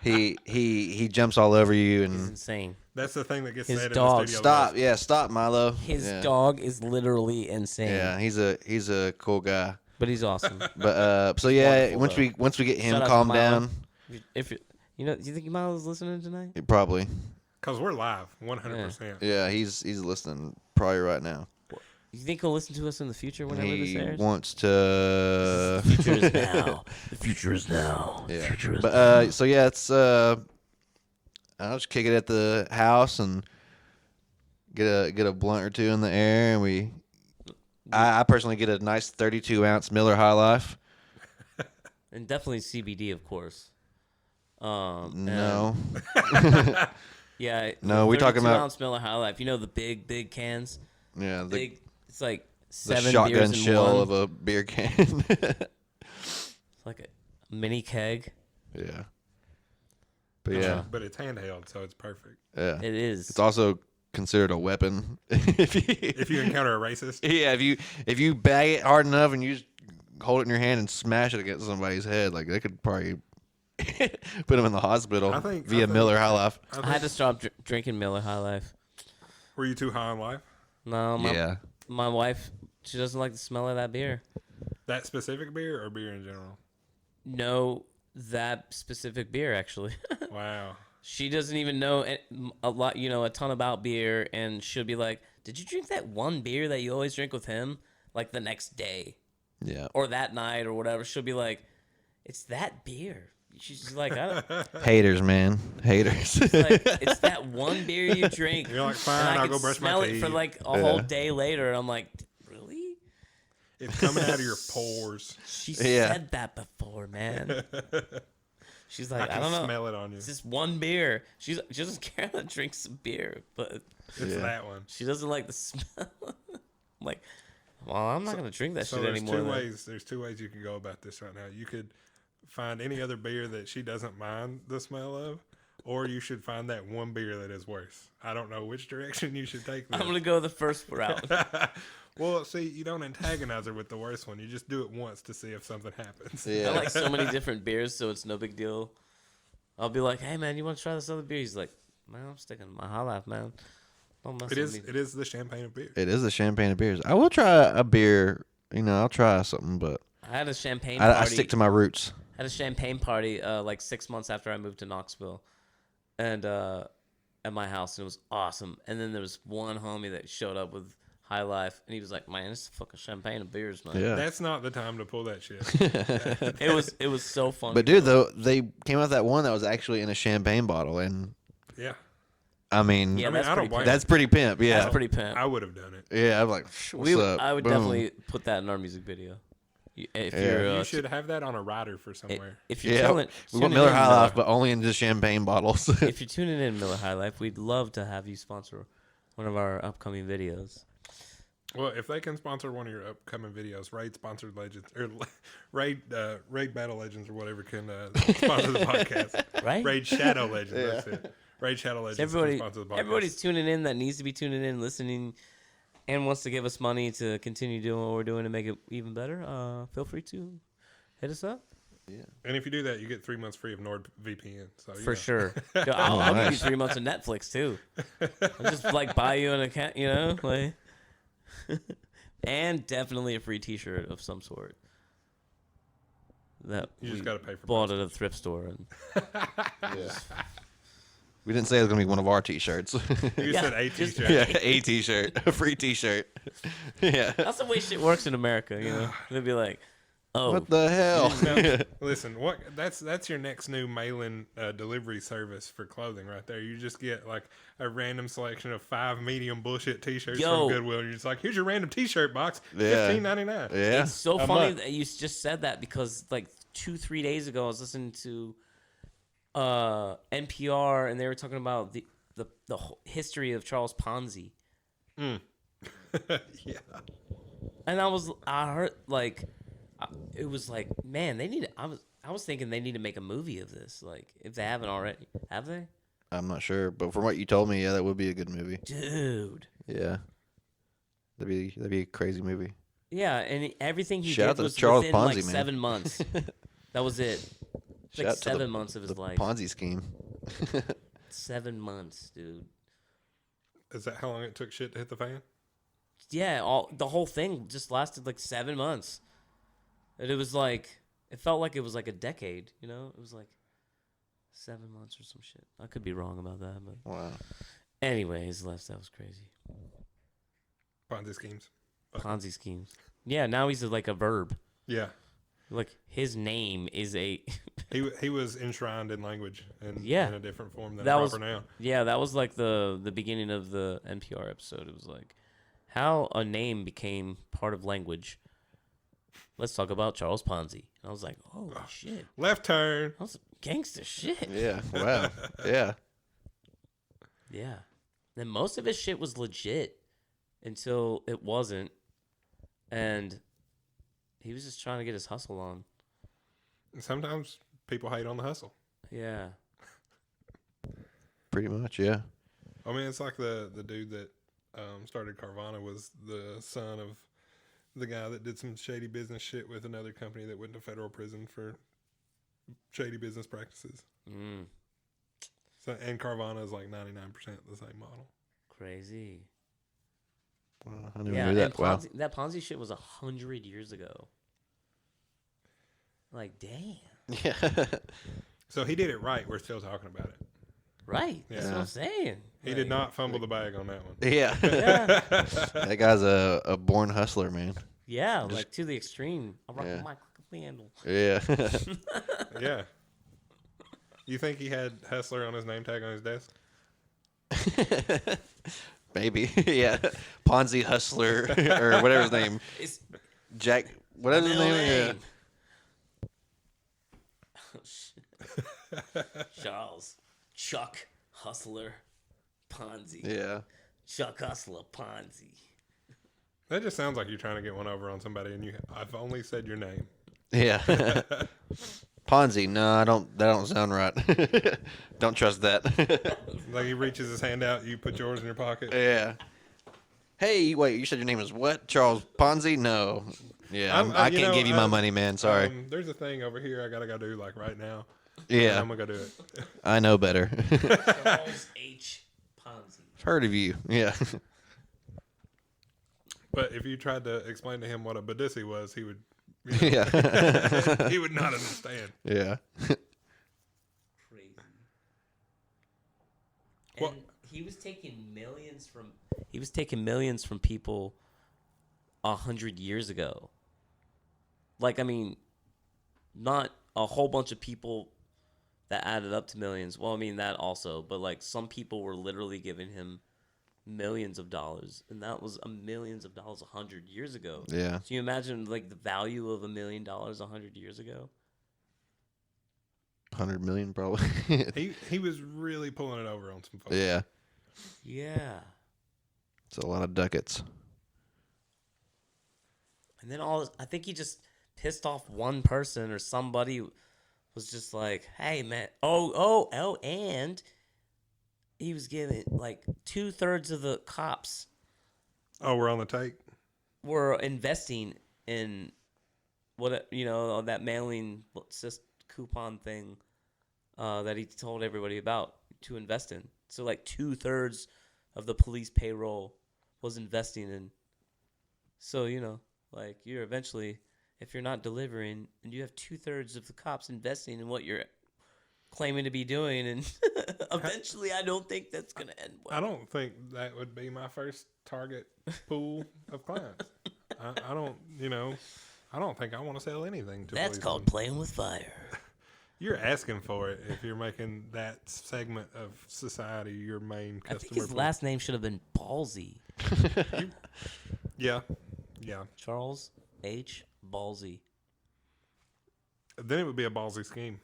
he jumps all over you He's and insane. That's the thing that gets His said dog. in the studio. stop. Yeah, stop Milo. His yeah. dog is literally insane. Yeah, he's a cool guy. But he's awesome. But so yeah, wonderful, once we get him Shout out to calmed Milo. down, If do you think Milo's listening tonight? probably. Because we're live, 100%. Yeah, he's listening probably right now. You think he'll listen to us in the future whenever this He airs? wants to. The future is now. The future is now. The Yeah. future is But so yeah, it's I'll just kick it at the house and get a blunt or two in the air, and I personally get a nice 32-ounce Miller High Life. And definitely CBD, of course. No, Yeah. No, we're talking about- 32-ounce Miller High Life. You know the big cans? yeah, the Big. It's like the 7 beers shotgun in shell one. of a beer can. It's like a mini keg. Yeah, but yeah, But it's handheld, so it's perfect. yeah. It is. It's also considered a weapon. If you encounter a racist, Yeah, if you bag it hard enough and you just hold it in your hand and smash it against somebody's head, like they could probably put them in the hospital I think- via Miller High Life. I had to stop drinking Miller High Life. were you too high on life? No, Yeah, my wife, she doesn't like the smell of that beer. That specific beer or beer in general? No, that specific beer, actually. Wow. She doesn't even know a ton about beer, and she'll be like, "Did you drink that one beer that you always drink with him?" Like the next day yeah. or that night or whatever. She'll be like, "It's that beer." She's like, "I don't." Haters, man, haters. Like, it's that one beer you drink. You're like, fine, and I I'll can go brush smell my it teeth. for like a whole day later. And I'm like, really? It's coming out of your pores. She Yeah. said that before, man. She's like, I can don't know. smell it on you. It's just one beer. She doesn't care to drink some beer, but It's Yeah. that one. she doesn't like the smell. I'm like, well, I'm not gonna drink that So shit there's anymore. two then. ways. There's two ways you can go about this right now. You could find any other beer that she doesn't mind the smell of, or you should find that one beer that is worse. I don't know which direction you should take this. I'm gonna go the first route. Well, see, you don't antagonize her with the worst one. You just do it once to see if something happens. Yeah. I like so many different beers, so it's no big deal. I'll be like, hey man, you want to try this other beer? He's like, man, I'm sticking to my High Life, man. Don't mess It with is. me. It is the champagne of beer. It is a champagne of beers. I will try a beer. I'll try something, but I had a champagne party. I stick to my roots. Had a champagne party like 6 months after I moved to Knoxville, and at my house, and it was awesome. And then there was one homie that showed up with High Life, and he was like, "Man, it's fucking champagne of beers, man." Yeah. That's not the time to pull that shit. It was so fun. But dude, though, they came out with that one that was actually in a champagne bottle, and Yeah, I mean, yeah, I mean, that's I don't pretty blame pimp. that's pretty pimp. Yeah, That's pretty pimp. I would have done it. yeah. I'm like, what's up? I would Boom. definitely put that in our music video. If Yeah. you're You should have that on a rider for somewhere. if you're Yeah, tuning, we want tuning Miller in, High Life, but only in just champagne bottles. if you're tuning in Miller High Life, we'd love to have you sponsor one of our upcoming videos. Well, if they can sponsor one of your upcoming videos, Raid Sponsored Legends or Raid Battle Legends or whatever can sponsor the podcast. Right? Raid Shadow Legends. That's it. Raid Shadow Legends. Everybody, sponsor the podcast. everybody's tuning in that needs to be tuning in, listening, and wants to give us money to continue doing what we're doing to make it even better. Feel free to hit us up. Yeah. And if you do that, you get 3 months free of NordVPN. So For sure. I'll give you 3 months of Netflix too. I'll just like buy you an account, you know, like, and definitely a free T-shirt of some sort. That You just we got to pay for bought at a thrift store. And Yeah. We didn't say it was gonna be one of our T-shirts. You Yeah, said a just- T-shirt. Yeah, a T-shirt, a free T-shirt. Yeah. that's the way shit works in America, you know. They'd be like, "Oh, What the hell? Now, listen, what that's your next new mail-in delivery service for clothing right there. You just get like a random selection of 5 medium bullshit T-shirts Yo. from Goodwill. You're just like, here's your random T-shirt box, Yeah. $15.99. Yeah. It's so A funny month. that you just said that because like 2-3 days ago I was listening to NPR and they were talking about the whole history of Charles Ponzi. Yeah. And I heard like it was like, man, I was thinking they need to make a movie of this, like if they haven't already. Have they? I'm not sure, but from what you told me, yeah, that would be a good movie. Dude. Yeah. That'd be a crazy movie. Yeah, and everything he Shout out did to was Charles within like Ponzi, man. 7 months. That was it. It's Shout like out to 7 months of his life. Ponzi scheme. 7 months, dude. Is that how long it took shit to hit the fan? Yeah, the whole thing just lasted like 7 months. And it was like, it felt like it was like a decade, you know? It was like 7 months or some shit. I could be wrong about that, but Wow. anyways, that was crazy. Ponzi schemes. Ponzi schemes. Yeah, now he's like a verb. Yeah. Like his name is a He was enshrined in language and Yeah. in a different form than That a was- proper noun. yeah, that was like the beginning of the NPR episode. It was like how a name became part of language. Let's talk about Charles Ponzi. And I was like, oh shit. Left turn. That was gangster shit. Yeah. Wow. Yeah. Yeah. And most of his shit was legit until it wasn't. And he was just trying to get his hustle on. Sometimes people hate on the hustle. Yeah. Pretty much. Yeah. I mean, it's like the dude that started Carvana was the son of the guy that did some shady business shit with another company that went to federal prison for shady business practices. Mm, So, and Carvana is like 99% the same model. crazy. Wow, I never Yeah, knew that. and Wow. that Ponzi shit was 100 years ago. Like, damn. Yeah. So he did it right. We're still talking about it. Right. That's what Yeah. I'm saying. He did not fumble the bag on that one. Yeah. Yeah. That guy's a born hustler, man. Yeah, like to the extreme. I rock Yeah. my handle. Yeah. Yeah. You think he had Hustler on his name tag on his desk? Maybe. Yeah. Ponzi hustler or whatever his name. It's Jack. Whatever his middle name. name. Charles. Chuck Hustler Ponzi. Yeah. Chuck Hustler Ponzi. That just sounds like you're trying to get one over on somebody, and I've only said your name. Yeah. Ponzi. No, I don't. That don't sound right. Don't trust that. Like he reaches his hand out, you put yours in your pocket. Yeah. Hey, wait. You said your name was what? Charles Ponzi? No. Yeah. I you can't know, give you my money, man. Sorry. There's a thing over here I gotta go do like right now. Yeah. I'm gonna go do it. I know better. Charles H. Ponzi. Heard of you. Yeah. But if you tried to explain to him what a Badissi was, he would. Yeah. He would not understand. Yeah. Crazy. What- And he was taking millions from people 100 years ago. Like, I mean, not a whole bunch of people that added up to millions. Well, I mean that also, but like some people were literally giving him millions of dollars, and that was millions of dollars 100 years ago. Yeah. So you imagine like the value of $1 million 100 years ago. 100 million probably. He was really pulling it over on some folks. Yeah. Yeah. It's a lot of ducats. And then I think he just pissed off one person or somebody was just like, hey, man. And he was giving like 2/3 of the cops Oh, we're on the take. were investing in that mailing coupon thing that he told everybody about to invest in. So like 2/3 of the police payroll was investing in. So like you're eventually, if you're not delivering and you have 2/3 of the cops investing in what you're claiming to be doing, and eventually I don't think that's gonna end well. I don't think that would be my first target pool of clients. I don't, I don't think I want to sell anything to That's policemen. called playing with fire. You're asking for it if you're making that segment of society your main customer. I think his pool. last name should have been Ballsy. Yeah. Charles H. Ballsy. Then it would be a ballsy scheme.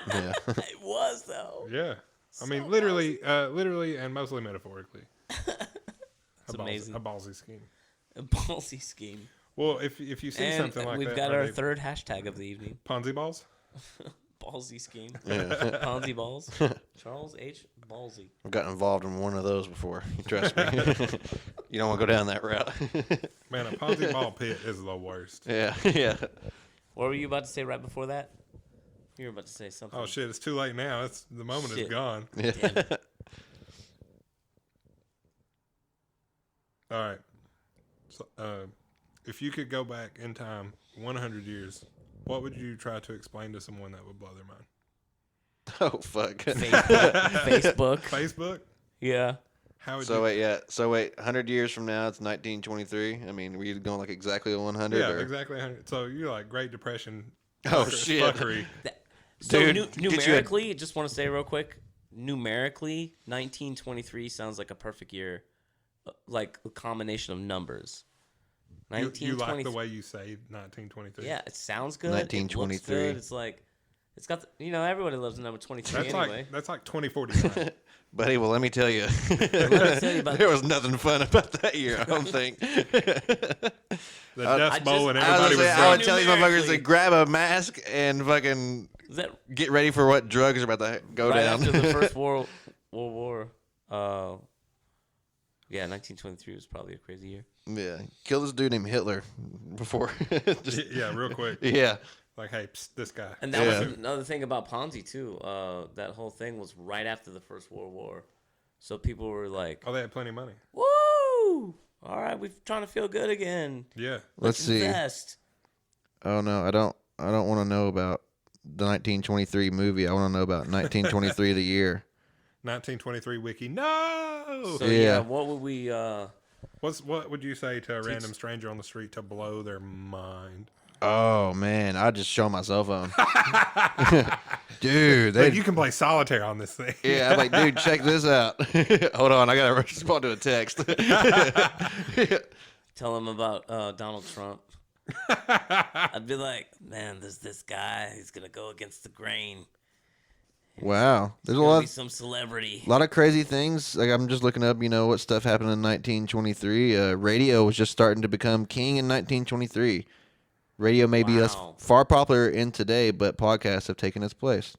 Yeah. It was though. Yeah. I mean, So literally and mostly metaphorically. It's amazing. A ballsy scheme. A ballsy scheme. Well, if you see And something like we've that, got are our they third hashtag of the evening. Ponzi balls. Ballsy scheme. Yeah. Ponzi balls. Charles H. Ballsy. I've gotten involved in one of those before. Trust me. You don't want to go down that route. Man, a Ponzi ball pit is the worst. Yeah. Yeah. What were you about to say right before that? You were about to say something. Oh shit! It's too late now. It's the moment is Shit. gone. Yeah. Damn it. All right. So, if you could go back in time 100 years, what would you try to explain to someone that would blow their mind? Oh fuck. Facebook. Facebook? Yeah. How would So you? wait, yeah. So wait, 100 years from now, it's 1923. I mean, were you going like exactly 100? Yeah, or? exactly 100. So you're like Great Depression. Oh, shit. Fuckery. So Dude, get you a- numerically, just want to say real quick, numerically, 1923 sounds like a perfect year, like a combination of numbers. You like the way you say 1923? Yeah, it sounds good. 1923. It looks good. It's like, it's got, everybody loves the number 23 That's anyway. that's like 2049. Buddy, well, let me tell you. Let me tell you about There was nothing fun about that year, I don't think. The Dust Bowl and I everybody was I drunk. would tell these motherfuckers to Numerically. grab a mask and fucking Is that get ready for what drugs are about to go right down. after the first World War? Yeah, 1923 was probably a crazy year. Yeah, kill this dude named Hitler before. Just, Yeah, real quick. yeah. Like, hey, psst, this guy. And that Yeah. was another thing about Ponzi too. That whole thing was right after the First World War, so people were like, Oh, they had plenty of money. "Woo! All right, we're trying to feel good again. Yeah. Let's see. Invest." Oh no, I don't want to know about the 1923 movie. I want to know about 1923 the year. 1923 wiki. No. So Yeah. what would we? What would you say to a random stranger on the street to blow their mind? Oh man, I just show my cell phone. Dude, Hey, they you can play solitaire on this thing. yeah, I'm like, dude, check this out. Hold on, I gotta respond to a text. Tell them about Donald Trump. I'd be like, man, there's this guy. He's gonna go against the grain. Wow, there's a Gonna lot, be some celebrity. lot of crazy things. Like I'm just looking up, what stuff happened in 1923. Radio was just starting to become king in 1923. Radio may be less Wow. far popular in today, but podcasts have taken its place.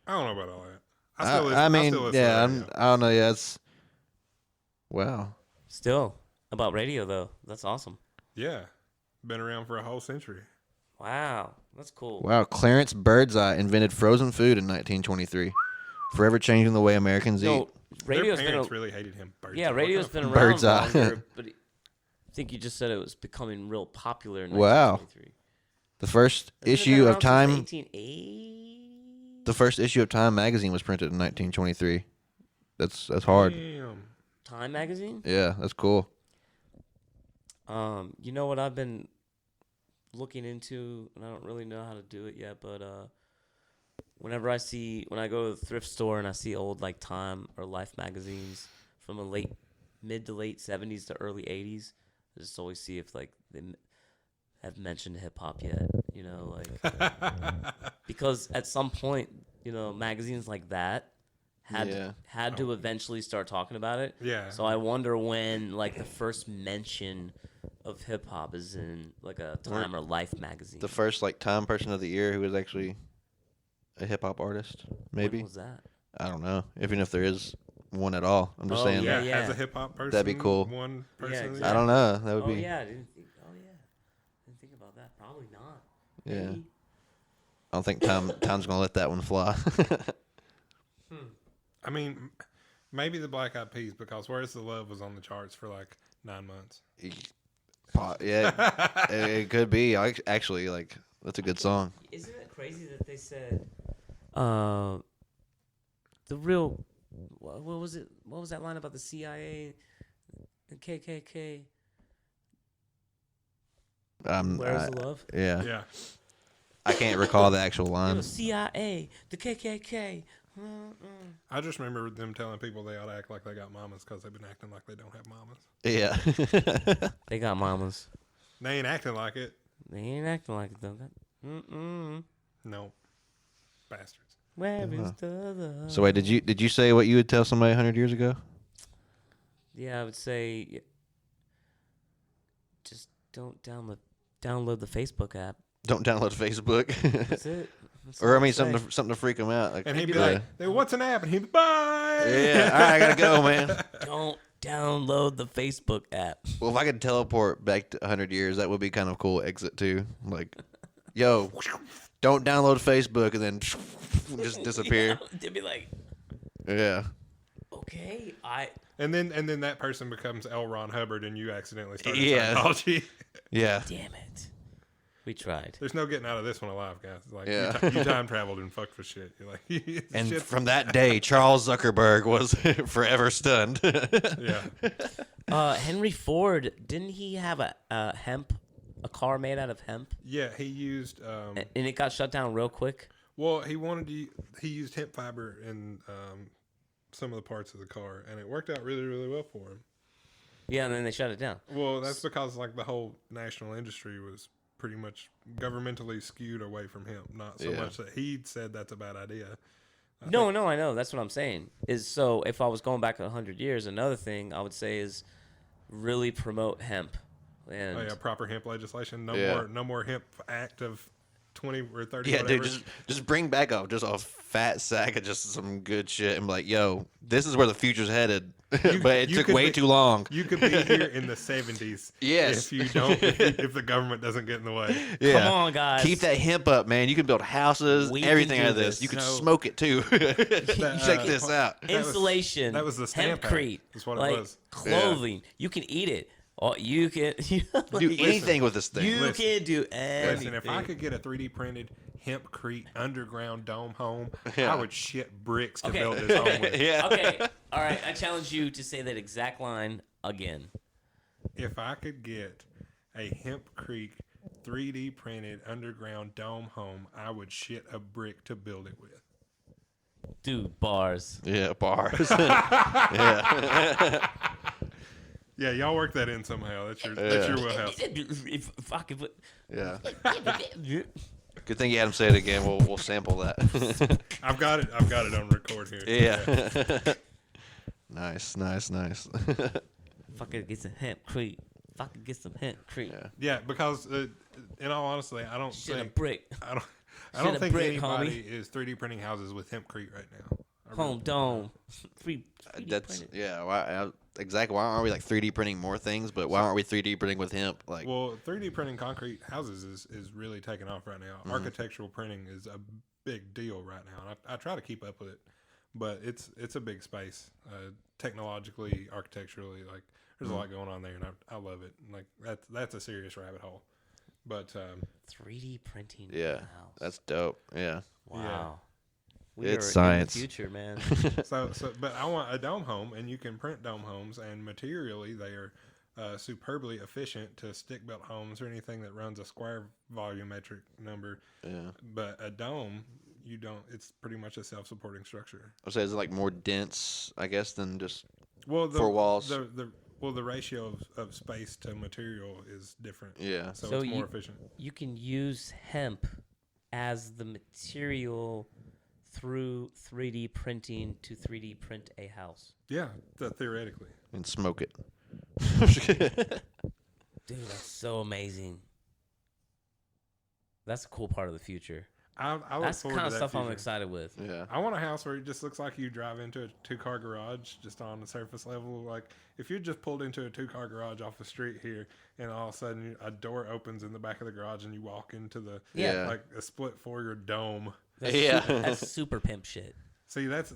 I don't know about all that. I still listen mean, to yeah, radio. I don't know. Yeah, it's wow. Still about radio though. That's awesome. Yeah. Been around for a whole century. Wow, that's cool. Wow, Clarence Birdseye invented frozen food in 1923, forever changing the way Americans eat. No, radio's Their been parents really hated him. Birds. yeah, What radio's kind been of- around Bird's eye. longer, but I think you just said it was becoming real popular in Wow. 1923. The first Hasn't it been issue around of since Time, 1880? the first issue of Time magazine was printed in 1923. That's hard. Damn. Time magazine. Yeah, that's cool. You know what I've been looking into, and I don't really know how to do it yet, but when I go to the thrift store and I see old like Time or Life magazines from the mid to late 70s to early 80s, I just always see if like they have mentioned hip hop yet, because at some point, magazines like that had to eventually start talking about it. Yeah. So I wonder when like the first mention of hip hop is in like a Time or Life magazine. The first Time person of the year who was actually a hip hop artist, maybe. When was that? I don't know. Even if there is one at all. I'm just Oh, saying. Yeah, yeah. as a hip hop person, That'd be cool. One Yeah, person. exactly. I don't know. That would Oh be. yeah, I didn't think. Oh yeah, didn't think about that. Probably not. Yeah. Maybe. I don't think Tom's gonna let that one fly. I mean, maybe the Black Eyed Peas, because Where's the Love was on the charts for like 9 months. Yeah, it could be. Actually, like that's a good song. Isn't it crazy that they said, the real, what was it? What was that line about the CIA, and KKK? Where's the love? Yeah, Yeah. I can't recall the actual It line. was CIA, the KKK. I just remember them telling people they ought to act like they got mamas because they've been acting like they don't have mamas. Yeah. They got mamas. They ain't acting like it. They ain't acting like it though. No. Bastards. Where is the love? So wait, did you say what you would tell somebody 100 years ago? Yeah, I would say, just don't download the Facebook app. Don't download Facebook. That's it. That's Or all I mean I'd say. something to freak them out. Like, And he'd be be like, "Hey, what's an app?" And he'd be, bye. yeah, all right, I gotta go, man. Don't download the Facebook app. Well, if I could teleport back to 100 years, that would be kind of cool exit too. Like, yo, don't download Facebook and then just disappear. They'd be like, Yeah. okay, And then that person becomes L. Ron Hubbard, and you accidentally start Yeah. Scientology. Yeah. damn it. We tried. There's no getting out of this one alive, guys. Like, Yeah. you time traveled and fucked with shit. You're like, And shit. from that day, Charles Zuckerberg was forever stunned. Yeah. Henry Ford, didn't he have a car made out of hemp? Yeah, he used, And it got shut down real quick? well, he used hemp fiber in some of the parts of the car, and it worked out really, really well for him. Yeah, and then they shut it down. Well, that's because like the whole national industry was pretty much governmentally skewed away from hemp. Not so Yeah. much that he said that's a bad idea. No, I know. That's what I'm saying. Is so if I was going back 100 years, another thing I would say is really promote hemp. And Oh yeah, proper hemp legislation. Yeah. No more hemp act of 20 or 30. Yeah, whatever. dude, just bring back just a fat sack of just some good shit and be like, yo, this is where the future's headed. But it you took could way be- too long. You could be here in the 70s. Yes. If you don't, if the government doesn't get in the way. Yeah. Come on, guys. Keep that hemp up, man. You can build houses, We can everything do out of this. this. You can No. smoke it too. Check this out. Insulation. that was the stamp hempcrete. act. That's what it like, was. Clothing. You can eat it. Or you can Do anything with this thing. You Listen. can do anything. Listen, if I could get a 3D printed hempcrete underground dome home, Yeah. I would shit bricks to Okay. build this home with. Yeah. Okay. All right. I challenge you to say that exact line again. If I could get a hempcrete 3D printed underground dome home, I would shit a brick to build it with. Dude, bars. Yeah, bars. yeah. Yeah, y'all work that in somehow. That's your wheelhouse. If I could put. Yeah. Good thing you had him say it again. We'll sample that. I've got it on record here. Yeah. Nice. If I could get some hempcrete. If I could get some hempcrete. Yeah. Yeah, because in all honesty, I don't Shit a think brick. I Shit don't a think brick, anybody is 3D printing houses with hempcrete right now. I really- Home dome. 3D That's printed. yeah. Exactly. Why aren't we like 3D printing more things? But why aren't we 3D printing with hemp? Like, Well, 3D printing concrete houses is really taking off right now. Architectural printing is a big deal right now, and I try to keep up with it, but it's a big space, technologically, architecturally. Like, there's a lot going on there, and I love it. Like that's a serious rabbit hole. But 3D printing. yeah, House. that's dope. Yeah. Wow. We It's are science. in the future, man. but I want a dome home, and you can print dome homes, and materially they are superbly efficient to stick built homes or anything that runs a square volumetric number. Yeah. But a dome, you don't. It's pretty much a self-supporting structure. I would say it's like more dense, I guess, than just Well, four walls. The ratio of space to material is different. Yeah. So So it's more you- efficient. You can use hemp as the material through 3D printing to 3D print a house. Yeah, theoretically. And smoke it. Dude, that's so amazing. That's a cool part of the future. I look That's the forward kind to of that stuff I'm future. excited with. Yeah. I want a house where it just looks like you drive into a 2-car garage just on the surface level. Like if you just pulled into a 2-car garage off the street here, and all of a sudden a door opens in the back of the garage, and you walk into the Yeah. like a split foyer dome. That's super pimp shit. See, that's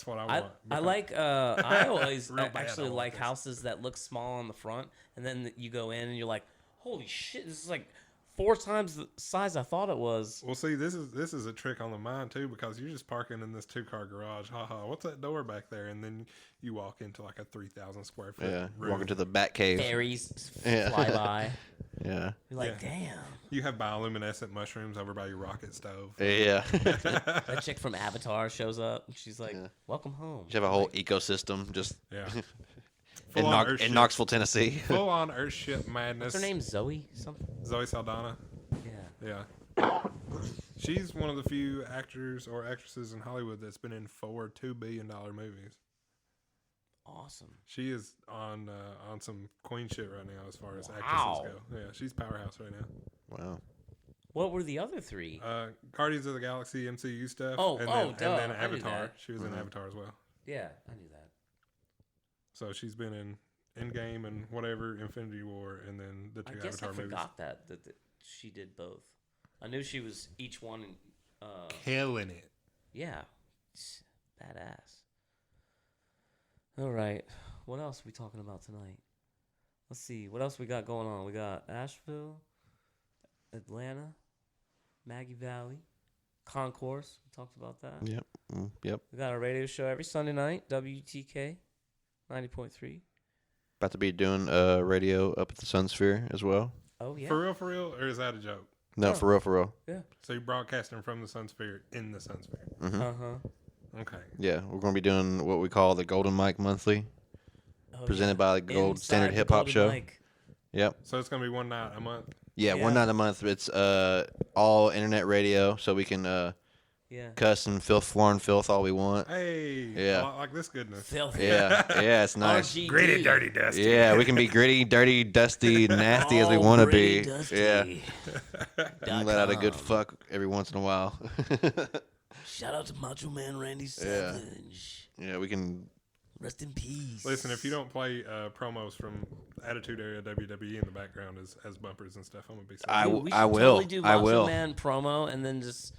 what I I want. like I always Real bad, actually I want like this. houses that look small on the front, and then you go in and you're like, holy shit, this is like 4 times the size I thought it was. Well, see, this is a trick on the mind too, because you're just parking in this 2-car garage. Haha, what's that door back there? And then you walk into like a 3,000 square foot Yeah. room. Walk into the bat cave. Fairies Yeah. fly by. Yeah. You're like, Yeah. damn. You have bioluminescent mushrooms over by your rocket stove. Yeah. That chick from Avatar shows up. And she's like, welcome home. You have a whole ecosystem just Yeah. in, Full on Earth in ship. Knoxville, Tennessee. Full on Earthship madness. What's her name? Zoe? Something? Zoe Saldana. Yeah. Yeah. She's one of the few actors or actresses in Hollywood that's been in 4 $2 billion movies. Awesome. She is on some queen shit right now as far as Wow. actresses go. Yeah, she's powerhouse right now. Wow. What were the other 3? Guardians of the Galaxy MCU stuff. Oh, and oh, then, duh, and then I knew Avatar. that. She was in Avatar as well. Yeah, I knew that. So she's been in Endgame and whatever, Infinity War, and then the 2 I guess Avatar I movies. forgot that she did both. I knew she was each one. Killing it. Yeah, badass. All right, what else are we talking about tonight? Let's see, what else we got going on? We got Asheville, Atlanta, Maggie Valley, Concourse. We talked about that. Yep. Yep. We got a radio show every Sunday night, WTK 90.3. About to be doing radio up at the Sun Sphere as well. Oh yeah. For real, or is that a joke? No, Oh. for real, for real. Yeah. So you're broadcasting from the Sun Sphere in the Sun Sphere. Uh huh. Okay. Yeah, we're going to be doing what we call the Golden Mic Monthly, Oh, presented by the Gold Inside Standard the Hip Hop Golden Show. Mic. Yep. So it's gonna be one night a month. Yeah, Yeah. one night a month. It's all internet radio, so we can Yeah. cuss and foreign filth all we want. Hey. Yeah. I like this goodness. Filthy. Yeah, yeah, it's nice. RGD. Gritty, dirty, dusty. Yeah, we can be gritty, dirty, dusty, nasty as we All want to gritty, be. dusty. Yeah, dot and let out a good com. fuck every once in a while. Shout out to Macho Man Randy Savage. Yeah, we can. Rest in peace. Listen, if you don't play promos from Attitude Era WWE in the background as bumpers and stuff, I'm gonna be sad. Dude, we should I will. Totally do I Macho will. Man promo, and then just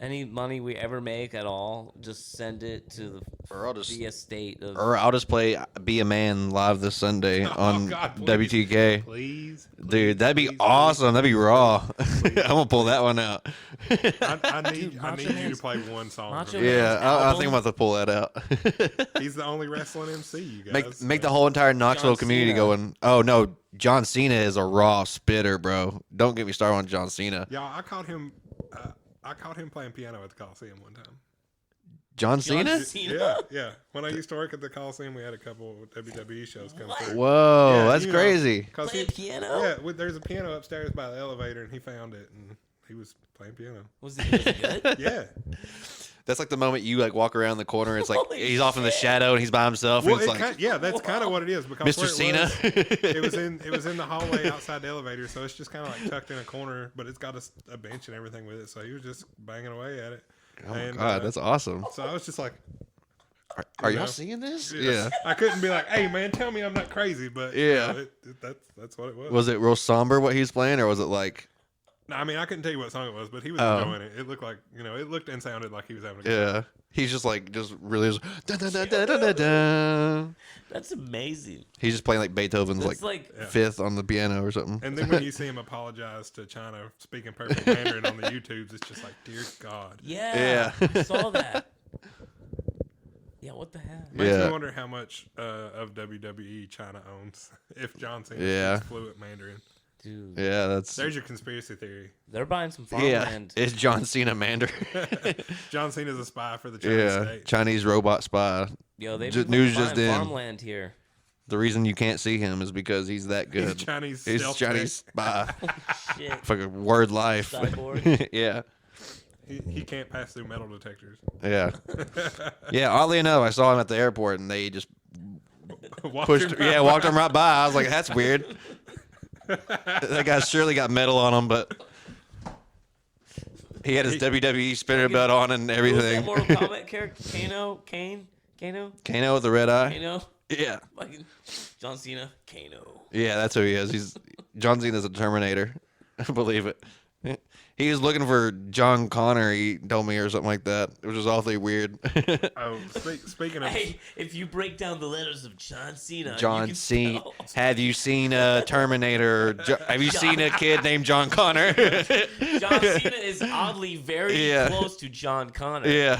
any money we ever make at all, just send it to Or I'll just. the estate of. Or I'll just play "Be a Man" live this Sunday on God, please. WTK. Please, Dude, that'd be please, awesome. That'd be raw. I'm gonna pull that one out. I need Dude, I Macho need you to Man's- play one song. Macho from him. Yeah, I album? think I'm about to pull that out. He's the only wrestling MC, you guys. make the whole entire Knoxville John community Cena. going. Oh no, John Cena is a raw spitter, bro. Don't get me started on John Cena. Y'all, I caught him. I caught him playing piano at the Coliseum one time. John John Cena? Cena? Yeah. When I used to work at the Coliseum, we had a couple of WWE shows come through. Whoa, Yeah, that's you know, crazy. 'Cause Play he, piano? yeah, there's a piano upstairs by the elevator, and he found it, and he was playing piano. Was it good? Yeah. That's like the moment you like walk around the corner. It's like Holy he's off in the shit. shadow and he's by himself. Well, and it's like that's kind of what it is because Mr. where Cena. it was in the hallway outside the elevator, so it's just kind of like tucked in a corner, but it's got a bench and everything with it. So he was just banging away at it. Oh my And, god, that's awesome. So I was just like, Are you y'all know? seeing this? yeah. I couldn't be like, hey man, tell me I'm not crazy, but Yeah. that's what it was. Was it real somber what he was playing, or was it like? No, I mean, I couldn't tell you what song it was, but he was Oh. enjoying it. It looked like it looked and sounded like he was having a good time. Yeah, he's just like really. Dun, dun, dun, dun, dun, dun, dun. That's amazing. He's just playing like Beethoven's It's like like fifth on the piano or something. And then when you see him apologize to China speaking perfect Mandarin on the YouTubes, it's just like, dear God. yeah, Yeah. I saw that. Yeah, what the hell? Makes Yeah. me wonder how much of WWE China owns if John Cena Yeah. speaks fluent Mandarin. Dude, Yeah, that's There's your conspiracy theory. they're buying some yeah. farmland. It's John Cena Mandarin. John Cena's a spy for the Chinese Yeah, state. Chinese robot spy. Yo, they News just buying in. farmland here. The reason you can't see him is because he's that He's good. Chinese He's stealth Chinese tech. spy. Shit. Fucking word life. Cyborg. Yeah. He can't pass through metal detectors. Yeah. Yeah, oddly enough, I saw him at the airport and they just pushed walked him right by. I was like, that's weird. That guy surely got metal on him, but He had his WWE spinner belt on and Who was that everything. Mortal Kombat character? Kano? Kano with the red eye. Kano? Yeah. Fucking John Cena? Kano. Yeah, that's who he is. He's John Cena's a Terminator. I believe it. He was looking for John Connor, he told me, or something like that, which was awfully weird. Oh, speaking of, Hey, if you break down the letters of John Cena, you John can Cena. spell- Have you seen a Terminator? Have you seen a kid named John Connor? John Cena is oddly very Yeah. close to John Connor. Yeah.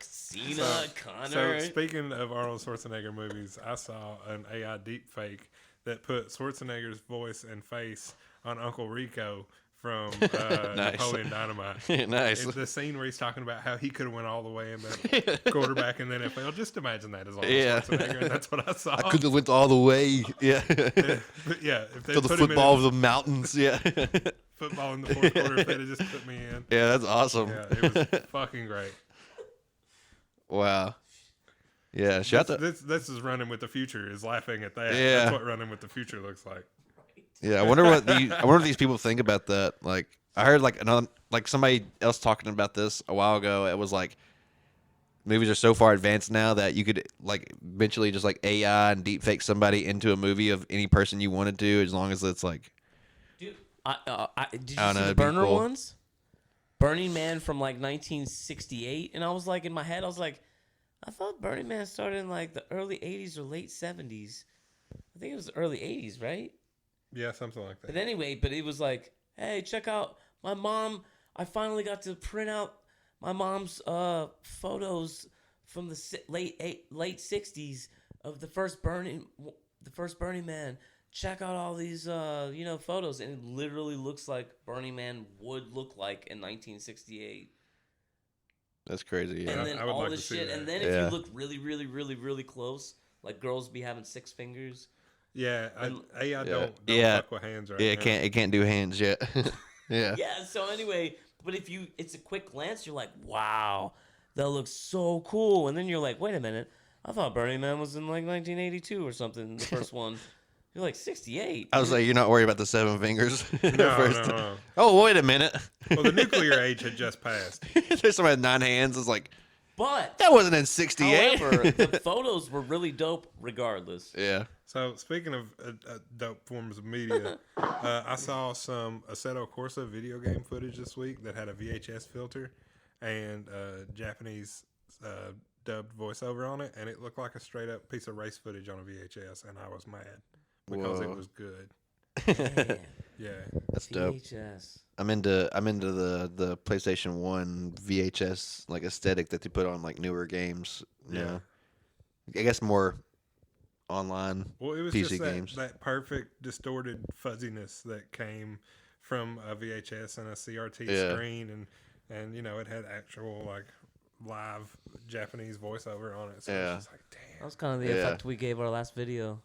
Cena, so Connor. speaking of Arnold Schwarzenegger movies, I saw an AI deep fake that put Schwarzenegger's voice and face on Uncle Rico from Napoleon Dynamite. Nice. It's the scene where he's talking about how he could have went all the way in the quarterback in the NFL. Just imagine that as Arnold Yeah. Schwarzenegger, and that's what I saw. I could have went all the way. Yeah. But yeah, if they To the put him football of in the mountains. Yeah. football in the fourth quarter, if they'd have just put me in. Yeah, that's awesome. Yeah, it was fucking great. Wow. Yeah, shout out. This is running with the future. Is laughing at that. Yeah. That's what running with the future looks like. Yeah, I wonder what these people think about that. Like, I heard somebody else talking about this a while ago. It was like movies are so far advanced now that you could like eventually just like AI and deep fake somebody into a movie of any person you wanted to, as long as it's like. Dude, did you I don't see know, the it'd be Burner cool. ones? Burning Man from like 1968, and I was like, in my head, I was like, I thought Burning Man started in like the early 80s or late 70s. I think it was the early 80s, right? Yeah, something like that. But anyway, it was like, hey, check out my mom. I finally got to print out my mom's photos from the late 60s of the first Burning Man. Check out all these photos, and it literally looks like Burning Man would look like in 1968. That's crazy. Yeah. And then I would all like this to see shit, that. and then if Yeah. you look really, really, really, really close, like girls be having 6 fingers. Yeah, AI Yeah. don't Yeah. fuck with hands right Yeah, now. it can't do hands yet. Yeah. Yeah, so anyway, but if it's a quick glance, you're like, wow, that looks so cool. And then you're like, wait a minute, I thought Burning Man was in like 1982 or something, the first one. You're like, 68. I was like, you're not worried about the 7 fingers. No. Oh, wait a minute. Well, the nuclear age had just passed. There's somebody with 9 hands. It's like, But, that wasn't in 68. however, the photos were really dope regardless. Yeah. So, speaking of dope forms of media, I saw some Assetto Corsa video game footage this week that had a VHS filter and Japanese dubbed voiceover on it, and it looked like a straight up piece of race footage on a VHS, and I was mad because it Whoa. was good. Man, Yeah. That's dope. VHS. I'm into the PlayStation 1 VHS like aesthetic that they put on like newer games. Yeah. I guess more online. Well, it was PC just games. that perfect distorted fuzziness that came from a VHS and a CRT Yeah. screen, and it had actual like live Japanese voiceover on it. So Yeah. it was just like, That damn. was kind of the Yeah. effect we gave our last video.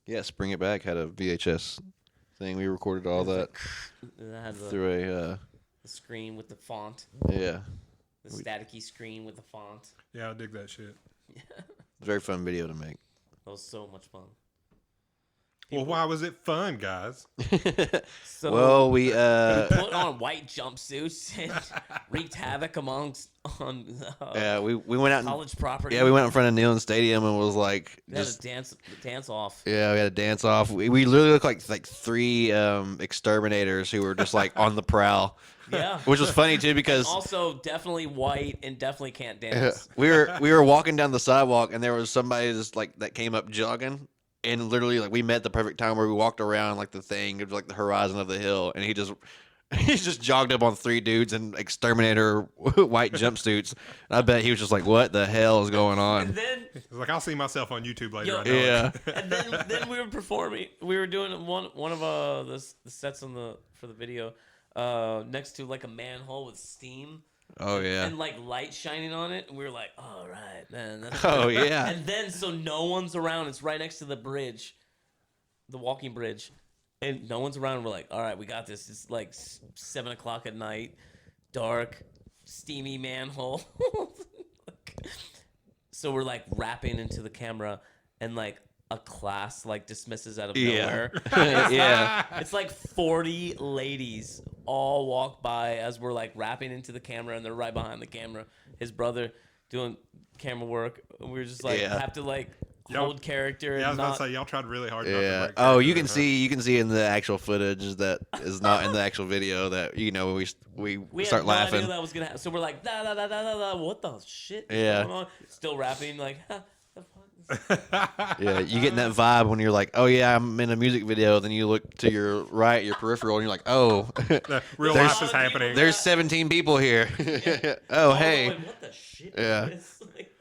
Yes, Bring It Back had a VHS thing. We recorded all that That had the through a screen with the font, yeah, the staticky screen with the font. Yeah, I dig that shit. very fun video to make. That was so much fun. Well, why was it fun, guys? So Well, we put on white jumpsuits and wreaked havoc on yeah, we went out and, college property. yeah, we went in front of Neyland Stadium and was like We had just a dance off. yeah, we had a dance off. We literally looked like 3 exterminators who were just like on the prowl. Yeah. Which was funny too because Also, definitely white and definitely can't dance. we were walking down the sidewalk and there was somebody just like that came up jogging, and literally like we met the perfect time where we walked around like the thing, it was like the horizon of the hill, and he just jogged up on 3 dudes in exterminator white jumpsuits. And I bet he was just like, what the hell is going And on? then, It's like, I'll see myself on YouTube later. Yo, I know it. Yeah. and then we were performing. We were doing one of the sets for the video next to like a manhole with steam. Oh yeah. And like light shining on it, and we were like, "All right, man." That's Oh yeah. And then so no one's around. It's right next to the bridge, the walking bridge, and no one's around. We're like, "All right, we got this." It's like 7:00 at night, dark, steamy manhole. So we're like rapping into the camera, and like a class like dismisses out of Yeah. nowhere. Yeah. It's like 40 ladies all walk by as we're like rapping into the camera, and they're right behind the camera. His brother doing camera work. We're just like Yeah. have to like Y'all- hold character. Yeah, I was And about not, to say y'all tried really hard. Not to Yeah. break Oh, you character, can huh? see in the actual footage that is not in the actual video that we we start had no laughing. idea that was gonna happen. So we're like, da da da da da da. What the shit is Yeah. going on? Still rapping like, ha, the fuck? Yeah, you getting that vibe when you're like, oh yeah, I'm in a music video. Then you look to your right, your peripheral, and you're like, oh, Real There's- life is happening. there's 17 people here. Oh All hey, going, what the shit? Yeah. Is this? Like,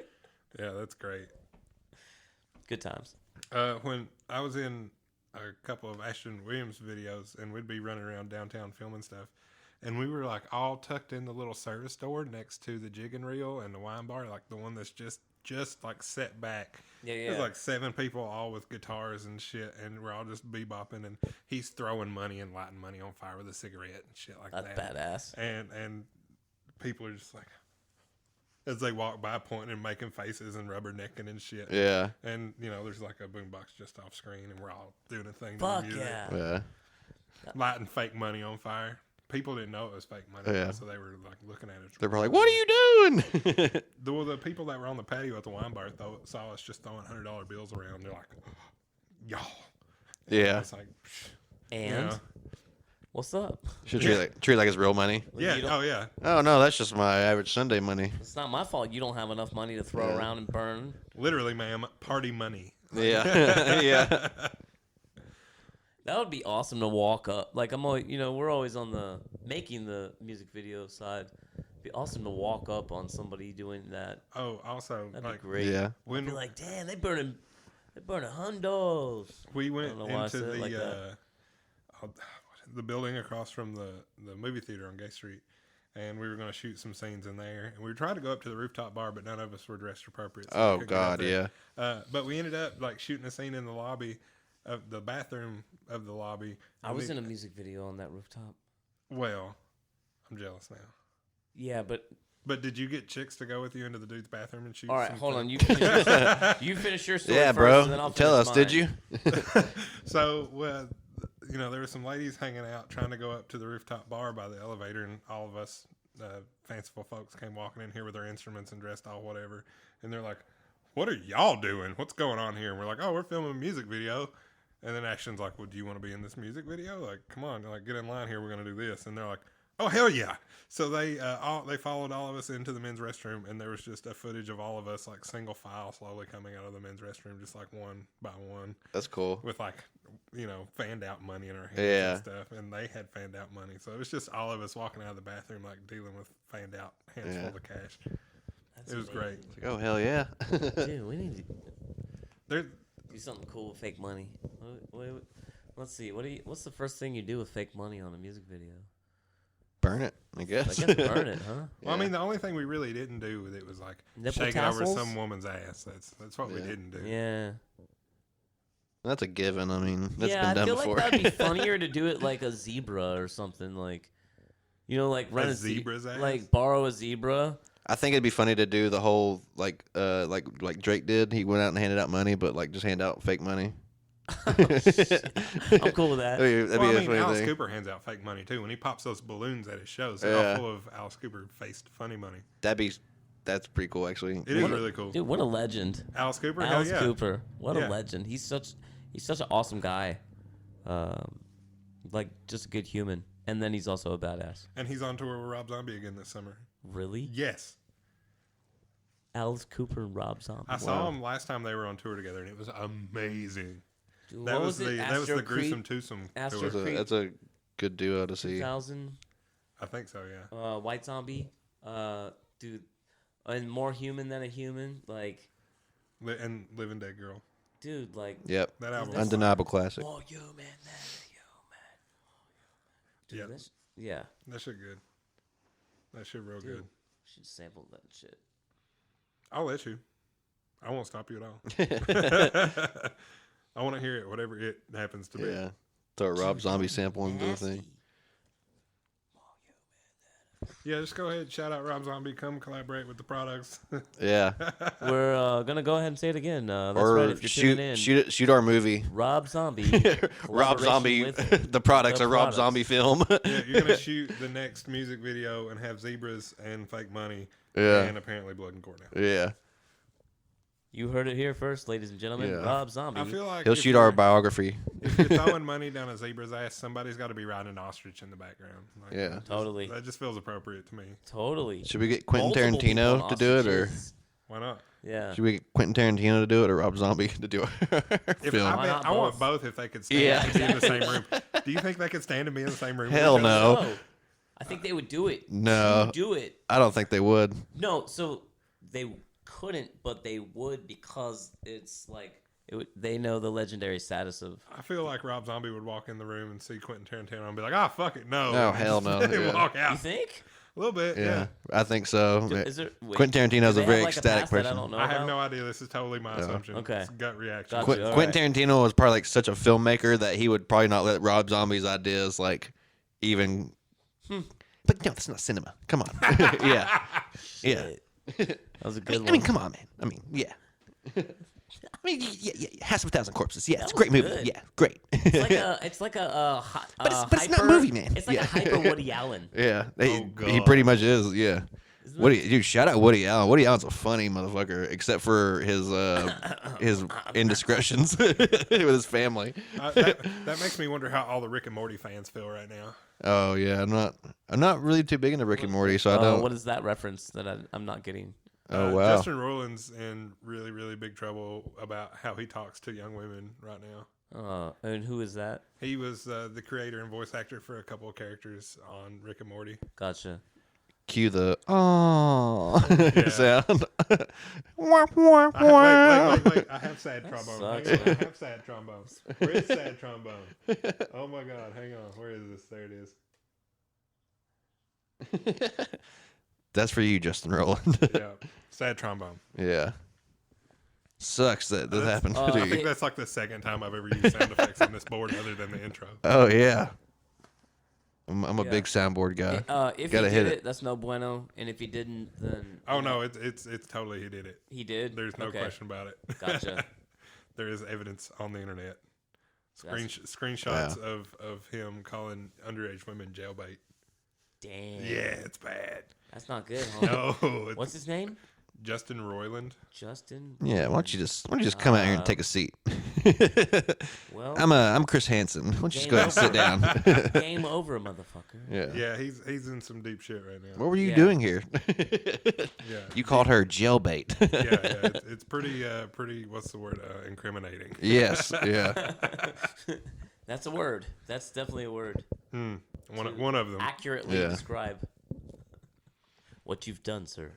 Yeah, that's great. good times. When I was in a couple of Ashton Williams videos, and we'd be running around downtown filming stuff, and we were like all tucked in the little service store next to the jig and reel and the wine bar, like the one that's just like set back. Yeah, yeah. There's like 7 people all with guitars and shit, and we're all just bebopping, and he's throwing money and lighting money on fire with a cigarette and shit like That's that. badass. And people are just like, as they walk by, pointing and making faces and rubbernecking and shit. yeah, And, you know, there's like a boombox just off screen, and we're all doing a thing to Fuck the music. yeah. yeah, Lighting fake money on fire. People didn't know it was fake money, Yeah. so they were like looking at it. they're probably like, what are you doing? The people that were on the patio at the wine bar saw us just throwing $100 bills around. They're like, y'all. Yeah, It's like, And yeah. what's up? should treat it like it's real money. Yeah. You don't- Oh, yeah. Oh no, that's just my average Sunday money. It's not my fault you don't have enough money to throw Yeah. around and burn. Literally, ma'am, party money. Yeah, yeah, That would be awesome to walk up. Like I'm always, we're always on the making the music video side. It'd be awesome to walk up on somebody doing that. Oh, also, That'd like, be great. yeah. when Be like, damn, they burning hundos. we went I don't know why I into said it like the building across from the movie theater on Gay Street, and we were going to shoot some scenes in there, and we were trying to go up to the rooftop bar, but none of us were dressed appropriate. So we Oh couldn't get up God, there. yeah. But we ended up like shooting a scene in the lobby of the bathroom of the lobby. I was in a music video on that rooftop. Well, I'm jealous now. Yeah, but But did you get chicks to go with you into the dude's bathroom and shoot? all right, some hold on. things? You finish your story Yeah, first, bro. and then I'll Tell finish us, did mine. you? So, well, there were some ladies hanging out trying to go up to the rooftop bar by the elevator, and all of us fanciful folks came walking in here with their instruments and dressed all whatever. And they're like, "What are y'all doing? What's going on here?" And we're like, "Oh, we're filming a music video." And then Ashton's like, "Well, do you want to be in this music video? Like, come on, like get in line here. We're gonna do this." And they're like, "Oh, hell yeah!" So they followed all of us into the men's restroom, and there was just a footage of all of us like single file slowly coming out of the men's restroom, just like one by one, That's cool. with like fanned out money in our hands Yeah. and stuff. And they had fanned out money, so it was just all of us walking out of the bathroom like dealing with fanned out hands Yeah. full of cash. That's It was great. It's like, oh hell yeah. Dude, we need to There, do something cool with fake money. Wait, let's see. What's the first thing you do with fake money on a music video? Burn it, I I guess. guess burn it, huh? well, I mean, the only thing we really didn't do with it was like Nipple shake it over tassels? some woman's ass. That's what we Yeah. didn't do. Yeah. That's a given. I mean, that's Yeah, been I done feel before. like that'd be funnier to do it like a zebra or something, like like rent A a zebra's ass? like borrow a zebra. I think it'd be funny to do the whole like Drake did. He went out and handed out money, but like just hand out fake money. I'm cool with that. That'd be Well, a I mean, funny Alice thing. Cooper hands out fake money too. When he pops those balloons at his shows, they're Yeah. all full of Alice Cooper faced funny money. That's pretty cool actually. It is really cool. Dude, what a legend. Alice Cooper, Alice hell yeah. Cooper. What Yeah. a legend. He's such an awesome guy. Like just a good human. And then he's also a badass. And he's on tour with Rob Zombie again this summer. Really? Yes. Alice Cooper and Rob Zombie. I saw him last time they were on tour together, and it was amazing. Dude, That what was it? the Astro gruesome Creep, twosome Astro tour. Creep. That's a good duo to see. 2000. I think so, yeah. White Zombie. Dude. And More Human Than a Human. Like, And Living Dead Girl. dude, like. Yep. That album. was Undeniable classic. More human than a human. Dude, Yep. that's, yeah. fire. That shit good. That shit real Dude, good. should sample that shit. I'll let you. I won't stop you at all. I want to hear it, whatever it happens to be. Yeah. Throw a Rob Zombie sample into the Nasty. thing. Yeah, just go ahead. Shout out Rob Zombie. Come collaborate with the Productz. Yeah. We're gonna go ahead and say it again. That's right. Or If you're tuning in, shoot our movie. Rob Zombie, Rob Zombie, with the Productz, the a Rob Productz. Zombie film. Yeah, you're gonna shoot the next music video and have zebras and fake money. Yeah. And apparently blood and gore now. Yeah. You heard it here first, ladies and gentlemen. Yeah. Rob Zombie. I feel like He'll if shoot you're- our biography. If you're throwing money down a zebra's ass, somebody's got to be riding an ostrich in the background. Like, Yeah. Totally. That just feels appropriate to me. Totally. Should we get Quentin Multiple people Tarantino on to do it, or ostriches. Why not? Yeah. should we get Quentin Tarantino to do it, or Rob Zombie to do it? If Film. Why not I want both? both if they could stand Yeah. and be in the same room. Do you think they could stand and be in the same room? with Hell each other? no. No. I think they would do it. No. You do it. I don't think they would. No, so they couldn't, but they would because it's like they know the legendary status of. I feel like Rob Zombie would walk in the room and see Quentin Tarantino and be like, "Ah, fuck it, no." No, hell no, And yeah. walk You out. think? A little bit, Yeah, yeah. I think so. Is there, wait, Quentin do Tarantino's they a very have, like, ecstatic past that I person. don't know I have about? no idea. This is totally my assumption. Okay. It's gut reaction. Gotcha. Quentin all Quentin Tarantino was probably like such a filmmaker that he would probably not let Rob Zombie's ideas like even. But no, that's not cinema. Come on. Yeah. Yeah. Shit. That was a good I one. mean, come on, man. I mean, yeah. I mean, yeah. House of a Thousand Corpses. Yeah, it's a was great movie. good. Yeah, great. It's like a But it's not a movie, man. It's like Yeah. a hyper Woody Allen. Yeah, he God. pretty much is. Yeah. Isn't Woody, dude, shout out Woody Allen. Woody Allen's a funny motherfucker, except for his indiscretions with his family. That makes me wonder how all the Rick and Morty fans feel right now. Oh yeah, I'm not really too big into Rick and Morty, so I don't. What is that reference that I'm not getting? Oh wow. Justin Roiland's in really, really big trouble about how he talks to young women right now. And who is that? He was the creator and voice actor for a couple of characters on Rick and Morty. Gotcha. Cue the oh Yeah. sound. Wah, wah, wah. Wait. I have sad trombone. sucks, Hang on. I man. have sad trombone. Where's sad trombone? Oh my god, hang on. Where is this? There it is. That's for you, Justin Rowland. Yeah. Sad trombone. Yeah. Sucks that this That's- happened I to I you. think that's like the second time I've ever used sound effects on this board other than the intro. Oh yeah. I'm a Yeah. big soundboard guy. If Gotta he hit did it. it, that's no bueno. And if he didn't, then Oh no, it's totally he did it. he did. There's no Okay. question about it. Gotcha. There is evidence on the internet. That's- Screenshots of him calling underage women jailbait. Damn. Yeah, it's bad. That's not good, huh? No, it's What's his name? Justin Roiland. Justin. Yeah, why don't you just come out here and take a seat? Well, I'm Chris Hansen. Why don't you just go ahead and sit down? game over, motherfucker. Yeah. Yeah, he's in some deep shit right now. What were you Yeah. doing here? Yeah, You called her jailbait. yeah, it's pretty. What's the word? Incriminating. Yes. Yeah. That's a word. That's definitely a word. One of them. Accurately Yeah. describe what you've done, sir.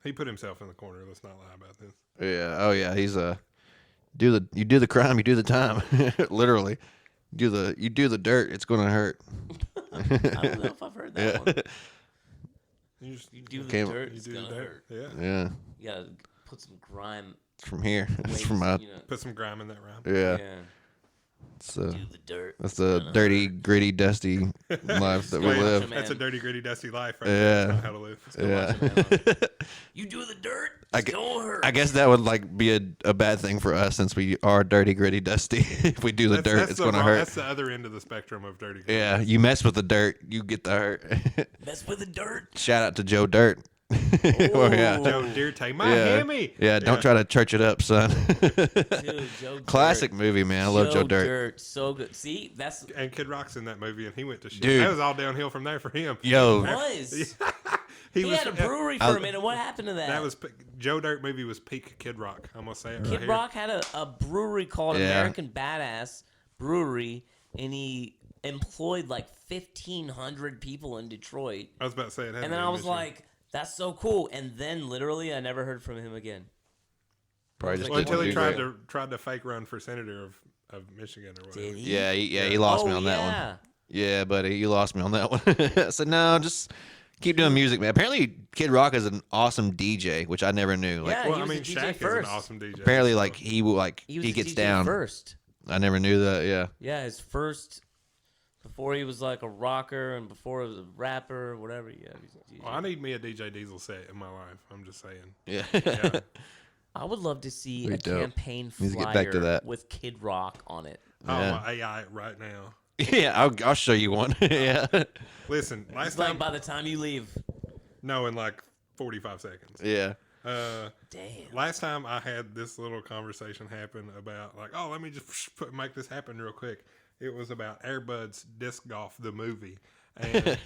He put himself in the corner. Let's not lie about this. Yeah. Oh yeah. He's you do the crime, you do the time. Literally. You do the dirt, it's gonna hurt. I don't know if I've heard that one. You just You do the Came- dirt, you it's do gonna that. hurt. Yeah. Yeah. You gotta put some grime. It's from here. It's ways, from my you know, Put some grime in that rhyme. yeah. yeah. It's Do the dirt. that's the dirty, gritty, dusty life that we Wait, live. man. That's a dirty, gritty, dusty life, right? Yeah. That's not how to live. Yeah. You do the dirt, I it's gue- gonna hurt. I guess that would like be a bad thing for us since we are dirty, gritty, dusty. If we do the dirt, it's gonna hurt. That's the other end of the spectrum of dirty. Gritty. Yeah, you mess with the dirt, you get the hurt. Mess with the dirt. Shout out to Joe Dirt. Oh, yeah. Joe Dirty, my Yeah. hammy. Yeah, don't try to church it up, son. Dude, Joe Classic Dirt. movie, man. I love Joe Dirt. So good. See, that's And Kid Rock's in that movie, and he went to shit. Dude. That was all downhill from there for him. Yo, was. he He was. had a brewery for a minute. What happened to that? That was Joe Dirt movie was peak Kid Rock. I'm gonna say it right Kid here. Rock had a brewery called Yeah. American Badass Brewery, and he employed like 1,500 people in Detroit. I was about to say it. Had And to then be I was Michigan. like, that's so cool. And then literally, I never heard from him again. probably just well, until he didn't tried do to fake run for senator of Michigan or whatever. Did he? great. Yeah, he lost me on that one. Yeah, buddy, you lost me on that one. I said, no, just keep doing music, man. Apparently, Kid Rock is an awesome DJ, which I never knew. Like, Yeah, Well, he I was mean, a DJ Shaq is first. an awesome DJ. apparently, so- like he He was he a gets DJ down. first. I never knew that. Yeah, Yeah, his first Before he was like a rocker, and before he was a rapper, whatever. Yeah, he's a DJ. Well, I need me a DJ Diesel set in my life. I'm just saying. Yeah. Yeah. I would love to see Pretty a dope. campaign Need to flyer get back to that. with Kid Rock on it. Yeah. Oh, AI right now. Yeah, I'll show you one. Yeah. Listen, last It's like time. by the time you leave. No, in like 45 seconds. Yeah. Damn. Last time I had this little conversation happen about like, oh, let me just make this happen real quick. It was about Airbud's Disc Golf, the movie, and,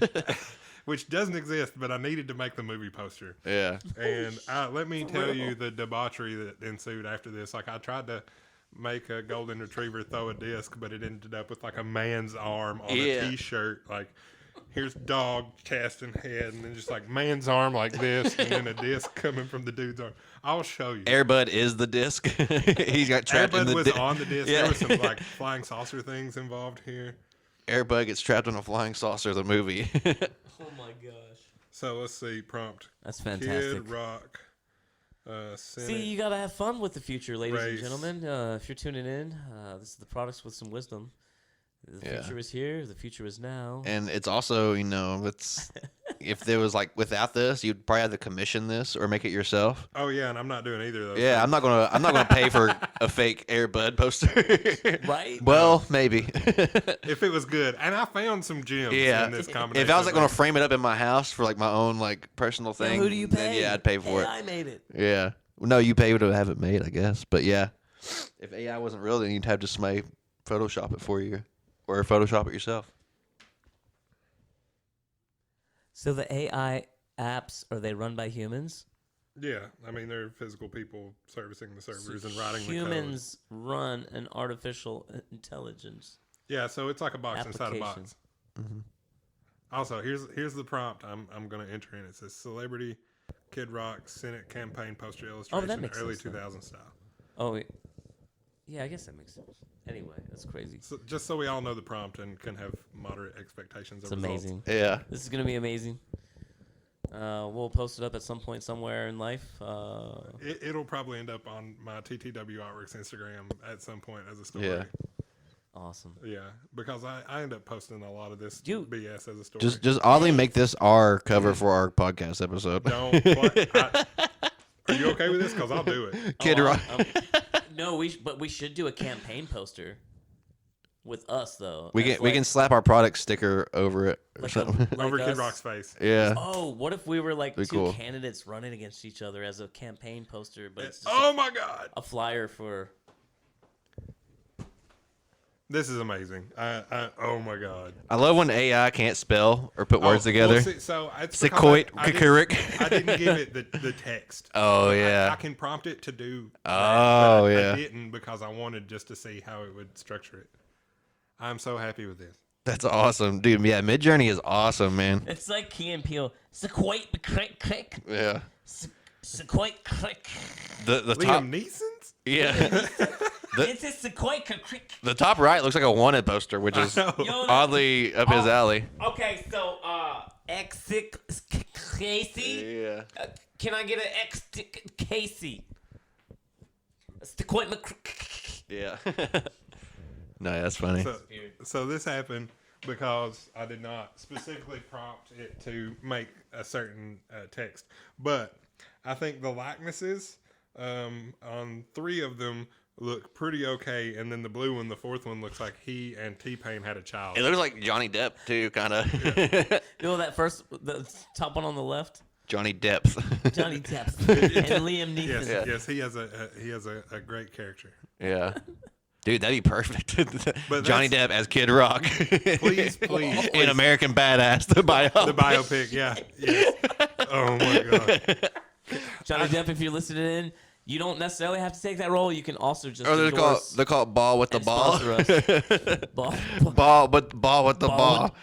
which doesn't exist, but I needed to make the movie poster. Yeah. And let me tell you the debauchery that ensued after this. Like I tried to make a golden retriever throw a disc, but it ended up with like a man's arm on a T-shirt. Like here's dog casting head, and then just like man's arm like this, and then a disc coming from the dude's arm. I'll show you. Airbud is the disc. He's got trapped in Airbud the was on the disc. Yeah. There was some like flying saucer things involved here. Airbud gets trapped in a flying saucer. The movie. Oh my gosh. So let's see. Prompt. That's fantastic. Kid Rock. See, you gotta have fun with the future, ladies Race. and gentlemen. If you're tuning in, this is the Productz with some wisdom. The Yeah. future is here. The future is now. And it's also, it's if there was like without this, you'd probably have to commission this or make it yourself. Oh yeah, and I'm not doing either of those. Yeah, I'm not gonna pay for a fake Airbud poster. Right? Well, maybe. If it was good, and I found some gems Yeah. in this combination. If I was like of gonna things. frame it up in my house for like my own like personal Yeah, thing, who do you pay? then yeah, I'd pay for AI it. made it. Yeah. No, you pay to have it made, I guess. But yeah, if AI wasn't real, then you'd have to somebody Photoshop it for you, or Photoshop it yourself. So the AI apps, are they run by humans? Yeah, I mean they're physical people servicing the servers and writing Humans run an artificial intelligence. the code. Yeah, so it's like a box inside a Application. box. Also, here's the prompt I'm going to enter in. It says celebrity Kid Rock Senate campaign poster illustration, makes early sense, then. 2000 style. Oh, yeah, I guess that makes sense. Anyway, that's crazy. So, just so we all know the prompt and can have moderate expectations. It's of results. amazing. Yeah. This is gonna be amazing. We'll post it up at some point somewhere in life. It'll probably end up on my TTW Artworks Instagram at some point as a story. Yeah. Awesome. Yeah, because I end up posting a lot of this You- BS as a story. Just oddly make this our cover for our podcast episode. Don't. Are you okay with this? Because I'll do it. Kid Rock. No, but we should do a campaign poster with us though. We That's can slap our product sticker over it or like something. Over Kid us. Rock's face. Yeah. Oh, what if we were like Be two cool. candidates running against each other as a campaign poster, but it's just Oh my God. a flyer for. This is amazing. Oh my God. I love when AI can't spell or put words together. Well, see, so it's because Sequoit, I Kikurik. didn't give it the text. Oh, But yeah. I can prompt it to do. Oh, that, but yeah. I didn't because I wanted just to see how it would structure it. I'm so happy with this. That's awesome, dude. Yeah, Midjourney is awesome, man. It's like Key and Peele. Sequoit crick crick. Yeah. Sequoit crick. The top. Liam Neeson's? Yeah. It's a Sequoit crick. The top right looks like a wanted poster, which is know. Yo, oddly up his alley. Okay, so Casey. Yeah. Can I get an X Casey? Sequoit McCrick. Yeah. No, that's funny. So this happened because I did not specifically prompt it to make a certain text, but I think the likenesses on 3 of them look pretty okay, and then the blue one, the 4th one, looks like he and T-Pain had a child. It looks like Johnny Depp too, kind of. You know that first, the top one on the left? Johnny Depp. Johnny Depp and Liam Neeson. Yes, yes, he has a great character. Yeah. Dude, that'd be perfect. But Johnny Depp as Kid Rock. Please, In American Badass, the biopic. the biopic, yeah. Yes. Oh my God. Johnny Depp, if you're listening in, you don't necessarily have to take that role. You can also just Or endorse they call it ball with the and ball. sponsor us. Ball Ball with the ball.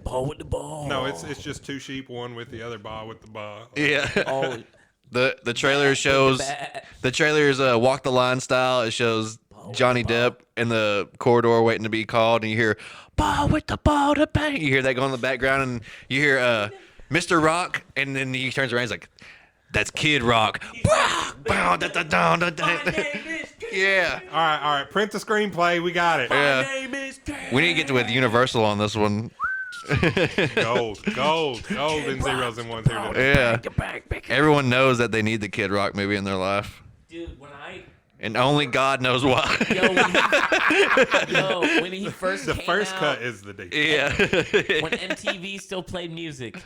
ball with the ball. No, it's just 2 sheep, one with the other ball with the ball. Yeah. Oh, The trailer shows bat. the trailer's Walk the Line style. It shows Johnny Depp in the corridor waiting to be called, and you hear ball with the ball to bang. You hear that going in the background, and you hear Mr. Rock, and then he turns around. He's like, That's Kid Rock. My name is Yeah. All right. Print the screenplay. We got it. Yeah. name is We need to get to with Universal on this one. Gold in zeros and ones here today. Yeah. Everyone knows that they need the Kid Rock movie in their life. Dude, when I And only God knows why. when he first The came first out, cut is the deep. Yeah. when MTV still played music,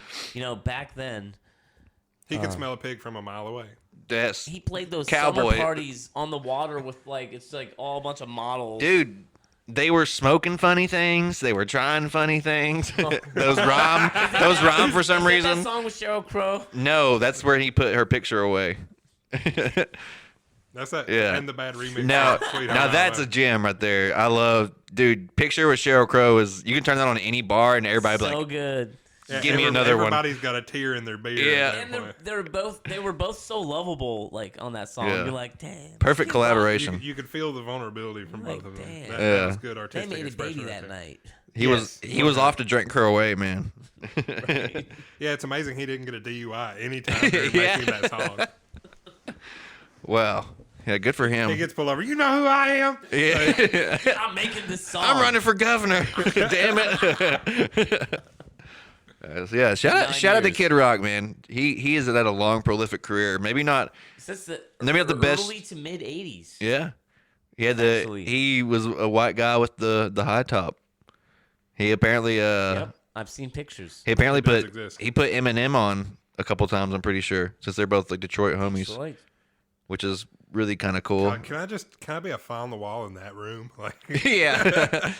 back then, He can smell a pig from a mile away. That's he played those Cowboy. summer parties on the water with it's like all a bunch of models. dude. They were smoking funny things. They were trying funny things. those rhyme for some Is that reason. that song with Sheryl Crow? No, that's where he put her picture away. That's that. Yeah. And the bad remix. Now, of Sweet Home now that's a Alabama. gem right there. I love, dude. Picture with Sheryl Crow is you can turn that on any bar and everybody be So like, good. Yeah, give me another one. Everybody's got a tear in their beard. Yeah. at that And point. they were both so lovable on that song. Yeah. You're like, damn. perfect Kid Rock. collaboration. You could feel the vulnerability from Like, both of them. damn. That Yeah. was good They artistic made a expression baby right that there. night. He was off to drink her away, man. Yeah, it's amazing he didn't get a DUI anytime during Yeah. making that song. Wow. Yeah, good for He him. gets pulled over. You know who I am? Yeah. I'm making this song. I'm running for governor. Damn it. Yeah, shout out to years. Kid Rock, man. He has had a long, prolific career. Maybe not. Since the Maybe not the best- early to mid '80s. Yeah, Actually. he was a white guy with the high top. He apparently Yep, I've seen pictures. he apparently It does put exist. he put Eminem on a couple times. I'm pretty sure since they're both like Detroit homies, Detroit. which is really kind of cool. Can I be a fly on the wall in that room? Like, Yeah.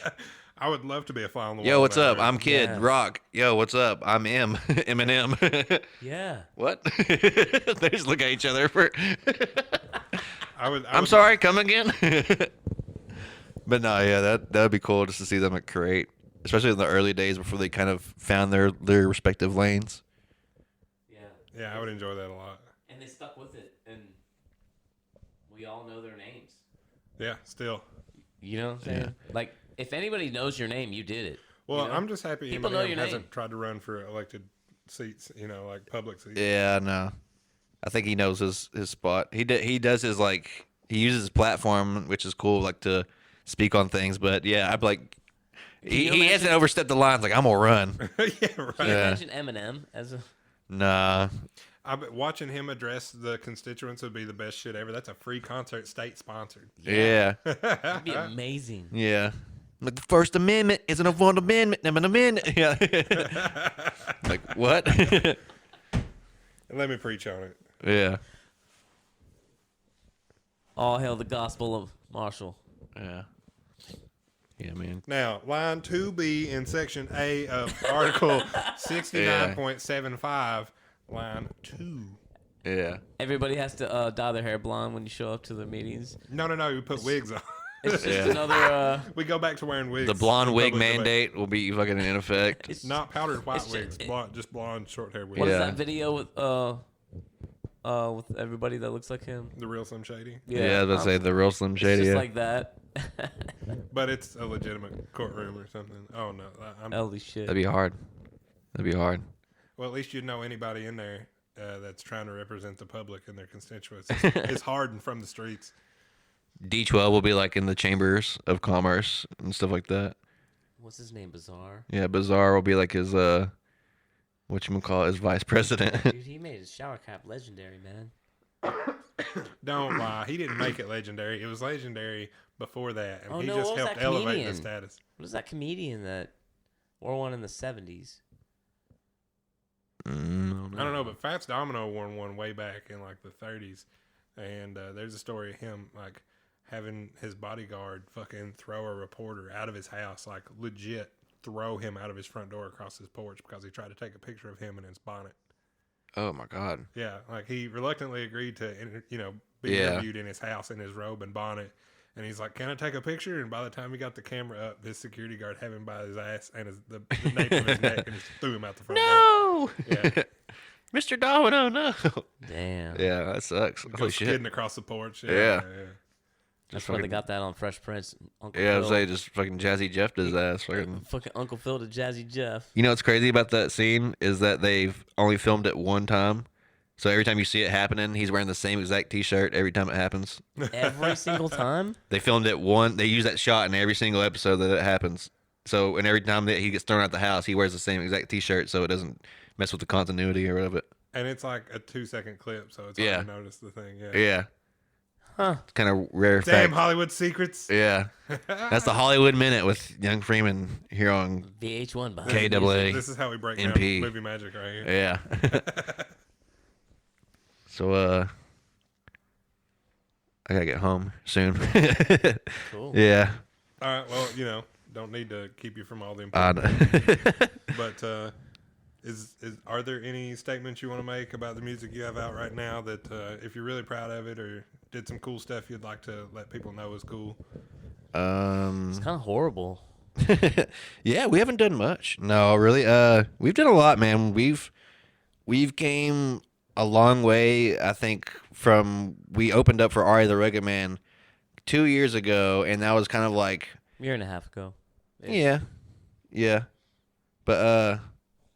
I would love to be a fly on the wall. Yo, in what's that up? room. I'm Kid Yeah. Rock. Yo, what's up? I'm Eminem. Yeah. What? They just look at each other for. I I'm would- sorry. Come again. But no, yeah, that would be cool just to see them at Create, especially in the early days before they kind of found their respective lanes. Yeah. Yeah, I would enjoy that a lot. And they stuck with it, and we all know their names. Yeah, still. You know what I'm saying? Like, if anybody knows your name, you did it. Well, you know? I'm just happy People know Eminem your hasn't name. tried to run for elected seats, like public seats. Yeah, no, I think he knows his spot. He does his he uses his platform, which is cool, like to speak on things. But yeah, I'm like, he you hasn't overstepped the lines. Like I'm gonna run. Yeah, right. Can you Yeah. imagine Eminem as a... Nah. Watching him address the constituents would be the best shit ever. That's a free concert, state sponsored. Yeah. That'd be amazing. Yeah. Like the First Amendment isn't a one amendment. I'm an amendment. Yeah. Like what? Let me preach on it. Yeah. All hail the gospel of Marshall. Yeah. Yeah, man. Now, line 2B in section A of Article 69.75, line 2. Yeah. Everybody has to dye their hair blonde when you show up to the meetings. No, we put wigs on. It's just Yeah. another... We go back to wearing wigs. The blonde in wig public debate. mandate will be fucking in effect. it's Not powdered white It's wigs, just- just blonde short hair wigs. What is Yeah. that video with everybody that looks like him? The real Slim Shady. Yeah, I was about to say the real Slim It's Shady. just Yeah. like that. But it's a legitimate courtroom or something. Oh, no. Holy shit. That'd be hard. That'd be hard. Well, at least you'd know anybody in there that's trying to represent the public and their constituents. It's hard and from the streets. D12 will be like in the chambers of commerce and stuff like that. What's his name? Bizarre. Yeah, Bazaar will be like his whatchamacallit, his vice president. Dude, he made his shower cap legendary, man. Don't lie. He didn't make it legendary. It was legendary before that. And Oh, he no, just what was helped that elevate comedian? the status. What is that comedian that wore one in the 70s? I don't know, but Fats Domino won one way back in like the 30s. And there's a story of him like having his bodyguard fucking throw a reporter out of his house, like legit throw him out of his front door across his porch because he tried to take a picture of him in his bonnet. Oh my God. Yeah, like he reluctantly agreed to, be Yeah. interviewed in his house in his robe and bonnet. And he's like, "Can I take a picture?" And by the time he got the camera up, his security guard had him by his ass and the nape of his neck and just threw him out the front door. No, Yeah. Mr. Domino, no. Damn. Yeah, that sucks. Holy Goes shit. skidding across the porch. Yeah. That's why they got that on Fresh Prince. Uncle Yeah, I Phil. was like, just fucking Jazzy Jeff his ass. Fucking. Fucking Uncle Phil to Jazzy Jeff. You know what's crazy about that scene is that they've only filmed it one time, So every time you see it happening, he's wearing the same exact T-shirt every time it happens. Every single time. They filmed it They use that shot in every single episode that it happens. So, and every time that he gets thrown out the house, he wears the same exact T-shirt, so it doesn't mess with the continuity or whatever. And it's like a 2-second clip, so it's Yeah. hard to notice the thing. Yeah. Yeah, Huh. it's kind of rare Damn fact. Hollywood secrets. Yeah, that's the Hollywood Minute with Young Freeman here on VH1 behind KAA. the music. This is how we break MP. down movie magic right here. Yeah. So, I gotta get home soon. Cool. Yeah. All right. Well, don't need to keep you from all the I important. know. But are there any statements you want to make about the music you have out right now that if you're really proud of it or did some cool stuff you'd like to let people know is cool? It's kind of horrible. Yeah, we haven't done much. No, really. We've done a lot, man. We've came a long way. I think from we opened up for Ari the Rugged Man 2 years ago, and that was kind of like Year and a half ago. yeah. But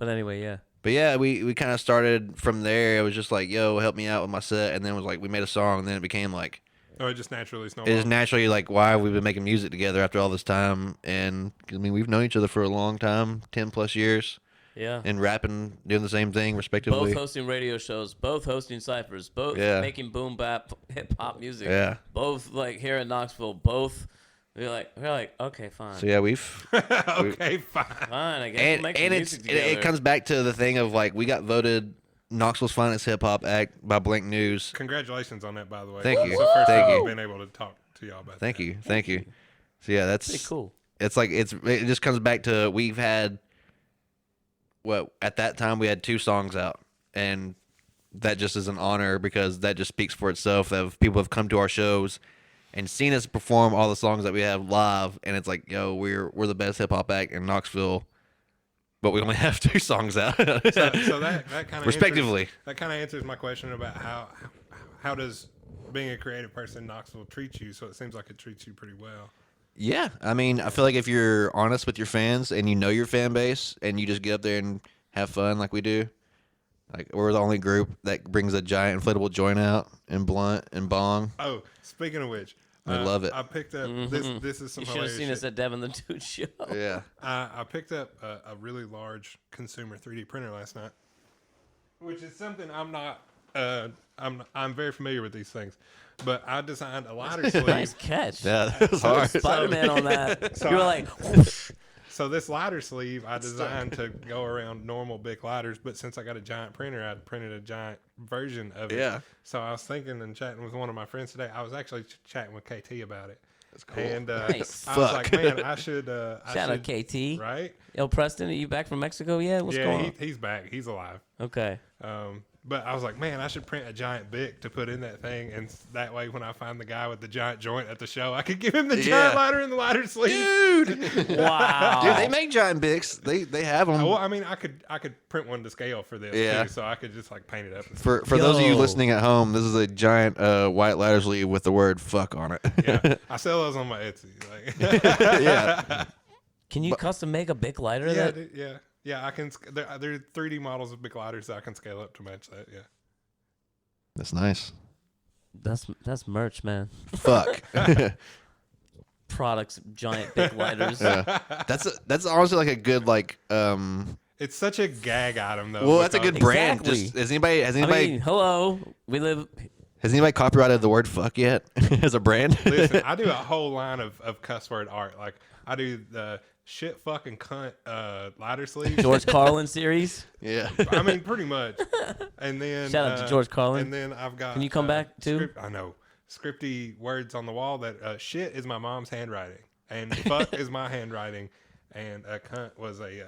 anyway, yeah. But yeah, we kind of started from there. It was just like, yo, help me out with my set, and then it was like we made a song, and then it became like Oh, it just naturally it snowballed. is naturally like why we've been making music together after all this time, and I mean we've known each other for a long time, 10+ years. Yeah. And rapping, doing the same thing, respectively. Both hosting radio shows, both hosting ciphers, both making boom bap hip hop music. Yeah. Both like here in Knoxville, both we're like, okay, fine. So yeah, we've Okay, fine. Fine, I guess and we'll make some music together. it comes back to the thing of like we got voted Knoxville's finest hip hop act by Blank News. Congratulations on that, by the way. Thank you. It's the first Thank time you. I've been able to talk to y'all about Thank that. you. So yeah, that's pretty cool. It's like it just comes back to we've had at that time we had 2 songs out, and that just is an honor because that just speaks for itself. That people have come to our shows and seen us perform all the songs that we have live, and it's like, yo, we're the best hip hop act in Knoxville, but we only have 2 songs out. So that kind of respectively. that kind of answers my question about how does being a creative person in Knoxville treat you. So it seems like it treats you pretty well. Yeah, I mean, I feel like if you're honest with your fans and you know your fan base and you just get up there and have fun like we do, like we're the only group that brings a giant inflatable joint out and blunt and bong. Oh, speaking of which, I love it. I picked up this is some You should have hilarious seen shit. us at Devin the Dude show. Yeah. I picked up a really large consumer 3D printer last night, which is something I'm not. I'm very familiar with these things, but I designed a lighter sleeve. Nice catch. Yeah, that was hard. Spider-Man on that. So you were like, whoosh. So this lighter sleeve I designed to go around normal big lighters, but since I got a giant printer, I printed a giant version of it. Yeah. So I was thinking and chatting with one of my friends today. I was actually chatting with KT about it. That's cool. And Nice. I was Fuck. like, man, I should. Shout out KT. Right? Yo, Preston, are you back from Mexico yet? What's going on? He's back. He's alive. Okay. But I was like, man, I should print a giant Bic to put in that thing, and that way, when I find the guy with the giant joint at the show, I could give him the giant lighter and the lighter sleeve. Dude. Wow. Dude, they make giant bics. They have them. Well, I mean, I could print one to scale for this Yeah. too, so I could just like paint it up. And For those of you Yo. listening at home, this is a giant white ladder sleeve with the word "fuck" on it. yeah, I sell those on my Etsy. Like, Yeah. Can you custom make a big lighter? yeah, That yeah. I can. There are 3D models of big lighters that I can scale up to match that. Yeah. That's nice. that's merch, man. Fuck. Productz, giant big lighters. Yeah. That's honestly like a good It's such a gag item though. well, that's a good because- brand. Exactly. Just has anybody I mean, hello. We live. has anybody copyrighted the word "fuck" yet as a brand? Listen, I do a whole line of cuss word art. Like I do the shit fucking cunt lighter sleeves. George Carlin series. Yeah. I mean, pretty much. And then Shout out to George Carlin. And then I've got. Can you come back, too? I know scripty words on the wall that shit is my mom's handwriting and fuck is my handwriting and cunt was a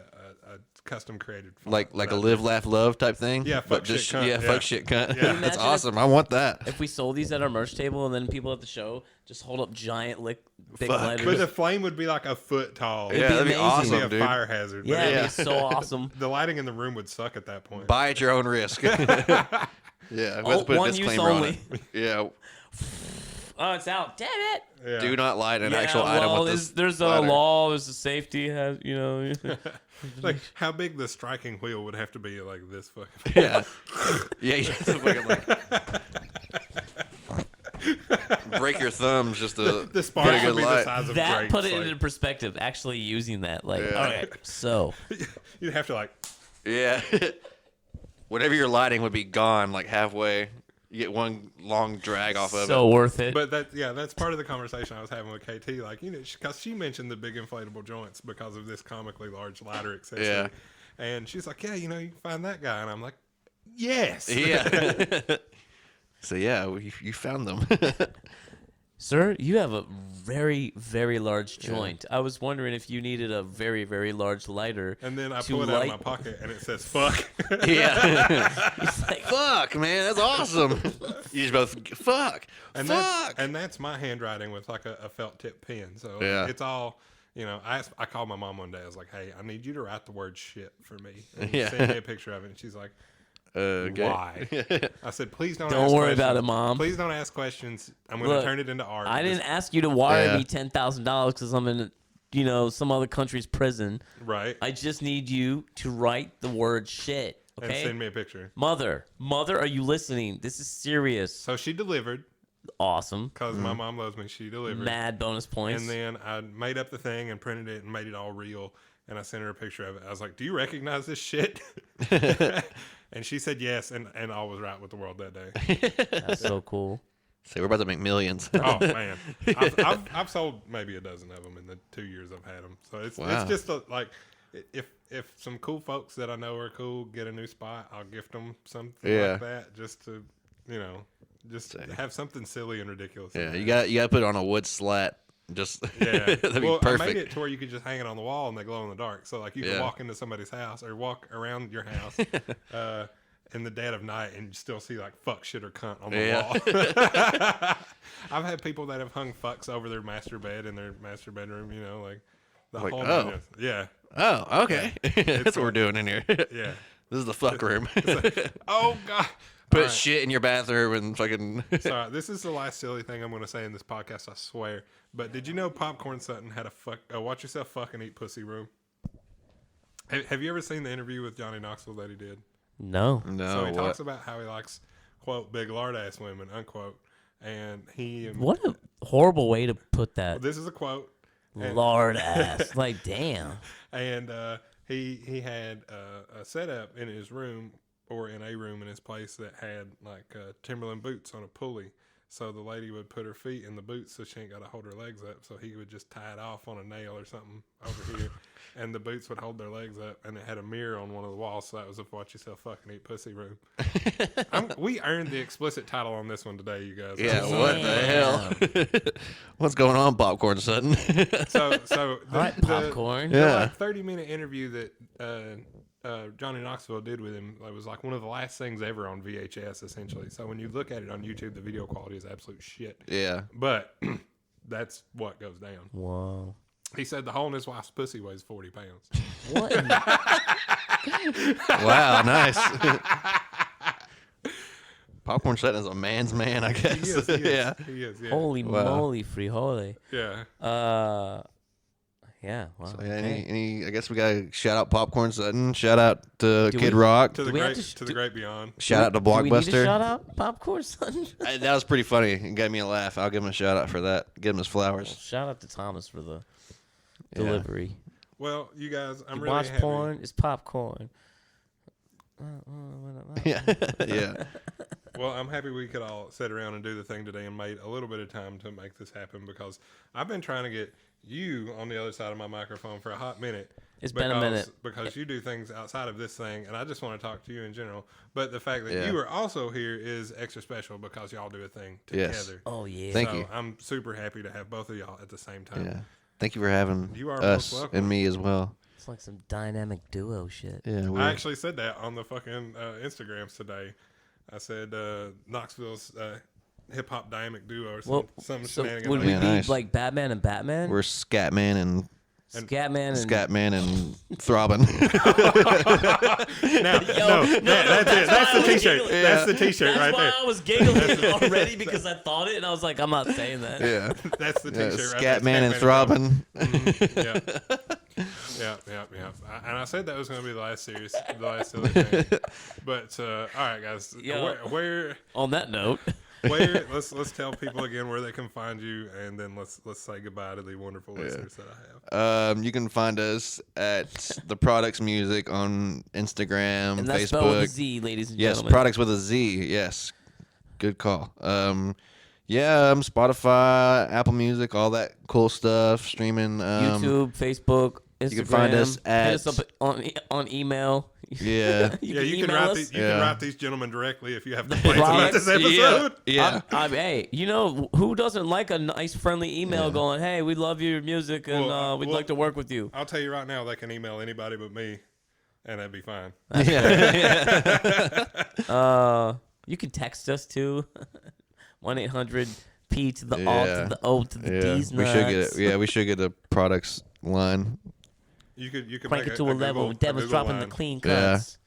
custom created font. like a live, laugh, love type thing. Yeah, but fuck shit, just cunt. yeah, Yeah. fuck shit, cunt. Yeah. Can you That's imagine awesome. I want that. If we sold these at our merch table and then people at the show just hold up giant big Fuck. lighters. But the flame would be like a foot tall. Yeah, be that'd be amazing. It'd be awesome, a dude. fire hazard. yeah, But it'd be so awesome. the lighting in the room would suck at that point. Buy at your own risk. Yeah, let's put a one use disclaimer on only. it. Yeah, Oh, it's out. Damn it. Yeah. Do not light an Yeah, actual well, item with this. there's a lighter. law. There's a safety. You know. Like how big the striking wheel would have to be like this fucking. Yeah. Yeah. You have to fucking like break your thumbs just to The spark get a would good be the light. size of That grapes. put it like, into perspective. Actually using that, like, Yeah. all right, so you'd have to like. Yeah. Whatever you're lighting would be gone like halfway. You get one long drag off of so it. worth it. But that's part of the conversation I was having with KT. Like, you know, because she mentioned the big inflatable joints because of this comically large lighter accessory. Yeah. And she's like, yeah, you know, you can find that guy. And I'm like, yes. Yeah. So yeah, you found them. Sir, you have a very, very large joint. I was wondering if you needed a very, very large lighter. And then I to pull it out of light- my pocket and it says, fuck. Yeah. It's like, Fuck, man, that's awesome. You just both fuck. And Fuck. that's my handwriting with like a felt tip pen. So Yeah. it's all, you know, I called my mom one day. I was like, hey, I need you to write the word shit for me. And Yeah. send me a picture of it. And she's like, Okay. why? I said, please don't Don't ask worry questions. about it, Mom. Please don't ask questions. I'm going Look, to turn it into art. I didn't Just- ask you to wire Yeah. me $10,000 because I'm in, some other country's prison. Right. I just need you to write the word shit. And Okay. send me a picture. Mother, are you listening? This is serious. So she delivered Awesome. because my mom loves me. She delivered. Mad bonus points. And then I made up the thing and printed it and made it all real. And I sent her a picture of it. I was like, do you recognize this shit? And she said yes. And all was right with the world that day. That's so cool. So we're about to make millions. Oh, man. I've sold maybe a dozen of them in the 2 years I've had them. So it's Wow. just like, if some cool folks that I know are cool get a new spot, I'll gift them something Yeah. like that just to, just have something silly and ridiculous. in Yeah, there. you got to put it on a wood slat. Just Yeah. that'd be Well, perfect. I made it to where you could just hang it on the wall and they glow in the dark. So like you can Yeah. walk into somebody's house or walk around your house in the dead of night and you still see like fuck, shit, or cunt on the Yeah. wall. I've had people that have hung fucks over their master bed in their master bedroom, like the Like, whole oh. minute. Yeah. Oh, okay. That's what we're doing in here. Yeah. This is the fuck room. Oh God. Put All right. shit in your bathroom and fucking. Sorry, this is the last silly thing I'm going to say in this podcast, I swear. But did you know Popcorn Sutton had a watch yourself fucking eat pussy room? Have you ever seen the interview with Johnny Knoxville that he did? No. No, So he what? talks about how he likes, quote, big lard ass women, unquote. And he. What a horrible way to put that. This is a quote. And, Lord ass. Like, damn. and he had a setup in his room or in a room in his place that had like Timberland boots on a pulley. So the lady would put her feet in the boots so she ain't got to hold her legs up. So he would just tie it off on a nail or something over here. And the boots would hold their legs up. And it had a mirror on one of the walls. So that was a watch yourself fucking eat pussy room. We earned the explicit title on this one today, you guys. Yeah, So- what the hell? What's going on, Popcorn Sutton? So All right, popcorn. The Yeah. like 30-minute interview that Johnny Knoxville did with him, it was like one of the last things ever on VHS, essentially. So when you look at it on YouTube, the video quality is absolute shit. Yeah. But that's what goes down. Whoa. He said the hole in his wife's pussy weighs 40 pounds. What? in- Wow, nice. Popcorn Sutton is a man's man, I guess. He is, he is, Yeah. he is, yeah. Holy Wow. moly, frijole. Yeah. Yeah. Wow. So, yeah, okay. any, I guess we got to shout out Popcorn Sutton. Shout out to Do Kid we- Rock. To the we have great, to to the great beyond. Shout out to Do we need to Blockbuster. shout out popcorn, son? That was pretty funny. It gave me a laugh. I'll give him a shout out for that. Give him his flowers. Shout out to Thomas for the Yeah. delivery. Well, you guys, I'm You really watch happy. porn, it's popcorn. Yeah. Yeah. Well, I'm happy we could all sit around and do the thing today and made a little bit of time to make this happen because I've been trying to get you on the other side of my microphone for a hot minute. It's been a minute. Because you do things outside of this thing, and I just want to talk to you in general. But the fact that Yeah. you are also here is extra special because y'all do a thing Yes. together. Oh, yeah. Thank so you. I'm super happy to have both of y'all at the same time. Yeah. Thank you for having You are us most welcome. and me as well. It's like some dynamic duo shit. Yeah. I actually said that on the fucking Instagrams today. I said Knoxville's hip hop dynamic duo or Well, some so shenanigans. would like we Yeah, be that. nice. like Batman and Batman? we're Scatman and Scatman and Scatman and Throbbing. Now, that's it. That's the T-shirt. giggling. That's the T-shirt That's right why there. I was giggling already because I thought it, and I was like, I'm not saying that. Yeah. That's the Yeah, T-shirt right there. Scatman and Throbbing. Yeah. And I said that was going to be the last silly thing. But all right, guys. Yo. Where On that note, let's tell people again where they can find you, and then let's say goodbye to the wonderful listeners that I have. You can find us at the Productz Music on Instagram, and that's spelled with a Facebook. Z, ladies and Yes, gentlemen. Productz with a Z. Yes, good call. Spotify, Apple Music, all that cool stuff. Streaming. YouTube, Facebook, Instagram. You can find us Hit us up on email. Yeah. You can email write us. can write these gentlemen directly if you have complaints about this episode. Yeah. Hey, who doesn't like a nice, friendly email going, "Hey, we love your music and we'd like to work with you." I'll tell you right now, they can email anybody but me, and that'd be fine. You can text us too. 1-800-P to the R to the O to the D's We nuts. should get it. Yeah, we should get a Productz line. You could Crank make it to a level. Google, Devin's Google dropping line. the clean Yeah. cuts.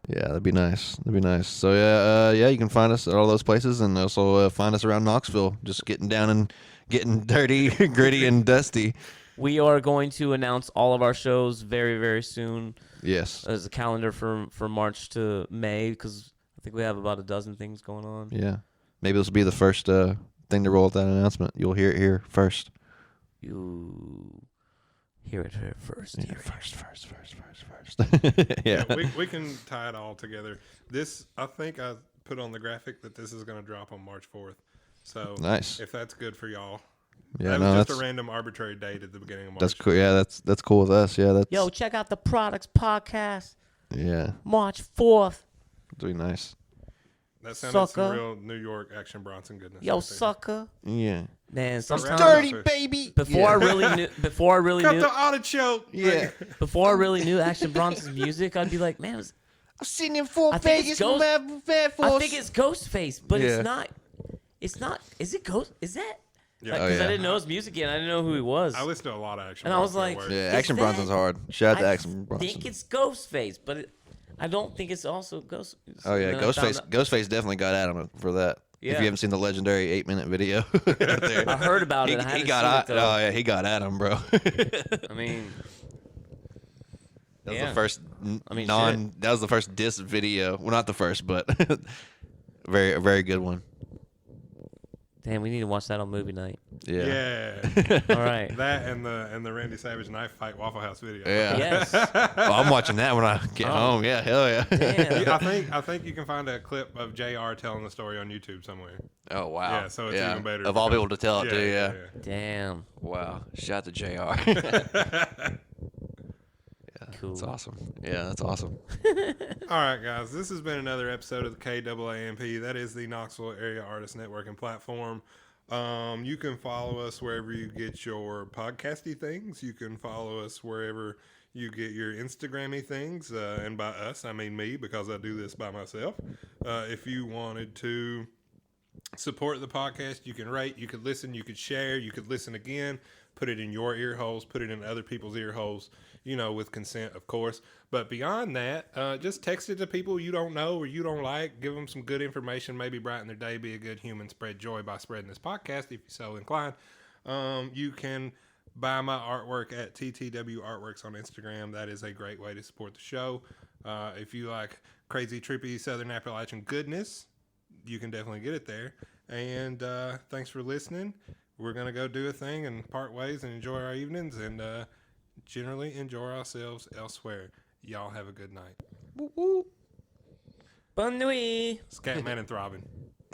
Yeah, that'd be nice. So you can find us at all those places, and also find us around Knoxville, just getting down and getting dirty, gritty, and dusty. We are going to announce all of our shows very, very soon. Yes. There's a calendar from March to May because I think we have about a dozen things going on. Yeah. Maybe this will be the first thing to roll with that announcement. You'll hear it here first. You hear it here first. Yeah, Hear it. first. Yeah, we can tie it all together. This, I think I put on the graphic that this is going to drop on March 4th. So Nice. if that's good for y'all. Yeah, that no, was just that's a random arbitrary date at the beginning of March. that's cool. Yeah, that's cool with us. Yeah, that's Yo, check out the Productz podcast, yeah, March 4th. it'll be nice. That sounded some sucker. real New York Action Bronson goodness. Yo, right there. sucker. Yeah. Man, sometimes Dirty baby. before I really knew, before I really Cut knew, the artichoke. Yeah. before I really knew Action Bronson's music, I'd be like, man, I'm sitting in Fort I think it's Ghost- I Force. think it's Ghostface, but Yeah. it's not. It's not. Is it Ghost? Is that? Yeah. Oh, Because yeah. I didn't know his music yet. I didn't know who he was. I listen to a lot of Action And I was Bronson at like, work. Yeah, Is Action that- Bronson's hard. Shout out to I Action Bronson. think it's Ghostface, but I don't think it's also Ghost. Oh yeah, And then I found out- Ghostface definitely got at him for that. If Yeah. you haven't seen the legendary 8-minute video, right there. I heard about it. I he haven't got seen at. it, though. Oh yeah, he got at him, bro. I mean, That was Yeah. the first I mean, That was the first diss video. Well, not the first, but a very good one. damn, we need to watch that on movie night. Yeah. Yeah. All right. That and the Randy Savage knife fight Waffle House video. Yeah. Yes. Oh, I'm watching that when I get home. Yeah, hell yeah. Damn. Yeah, I think you can find a clip of JR telling the story on YouTube somewhere. Oh wow. Yeah, so it's even better Of all because- people to tell it to, yeah. Damn. Wow. Shout to JR. Cool. That's awesome. Yeah, that's awesome. All right, guys. This has been another episode of the KAAMP. That is the Knoxville Area Artist Networking platform. You can follow us wherever you get your podcasty things. You can follow us wherever you get your Instagrammy things. And by us, I mean me, because I do this by myself. If you wanted to support the podcast, you can rate, you could listen, you could share, you could listen again, put it in your ear holes, put it in other people's ear holes, with consent, of course. But beyond that, just text it to people you don't know or you don't like. Give them some good information, maybe brighten their day, be a good human, spread joy by spreading this podcast if you're so inclined. You can buy my artwork at TTW Artworks on Instagram. That is a great way to support the show. If you like crazy, trippy Southern Appalachian goodness, you can definitely get it there. And thanks for listening. We're going to go do a thing and part ways and enjoy our evenings and generally enjoy ourselves elsewhere. Y'all have a good night. Bonne nuit. Scatman and Throbbing.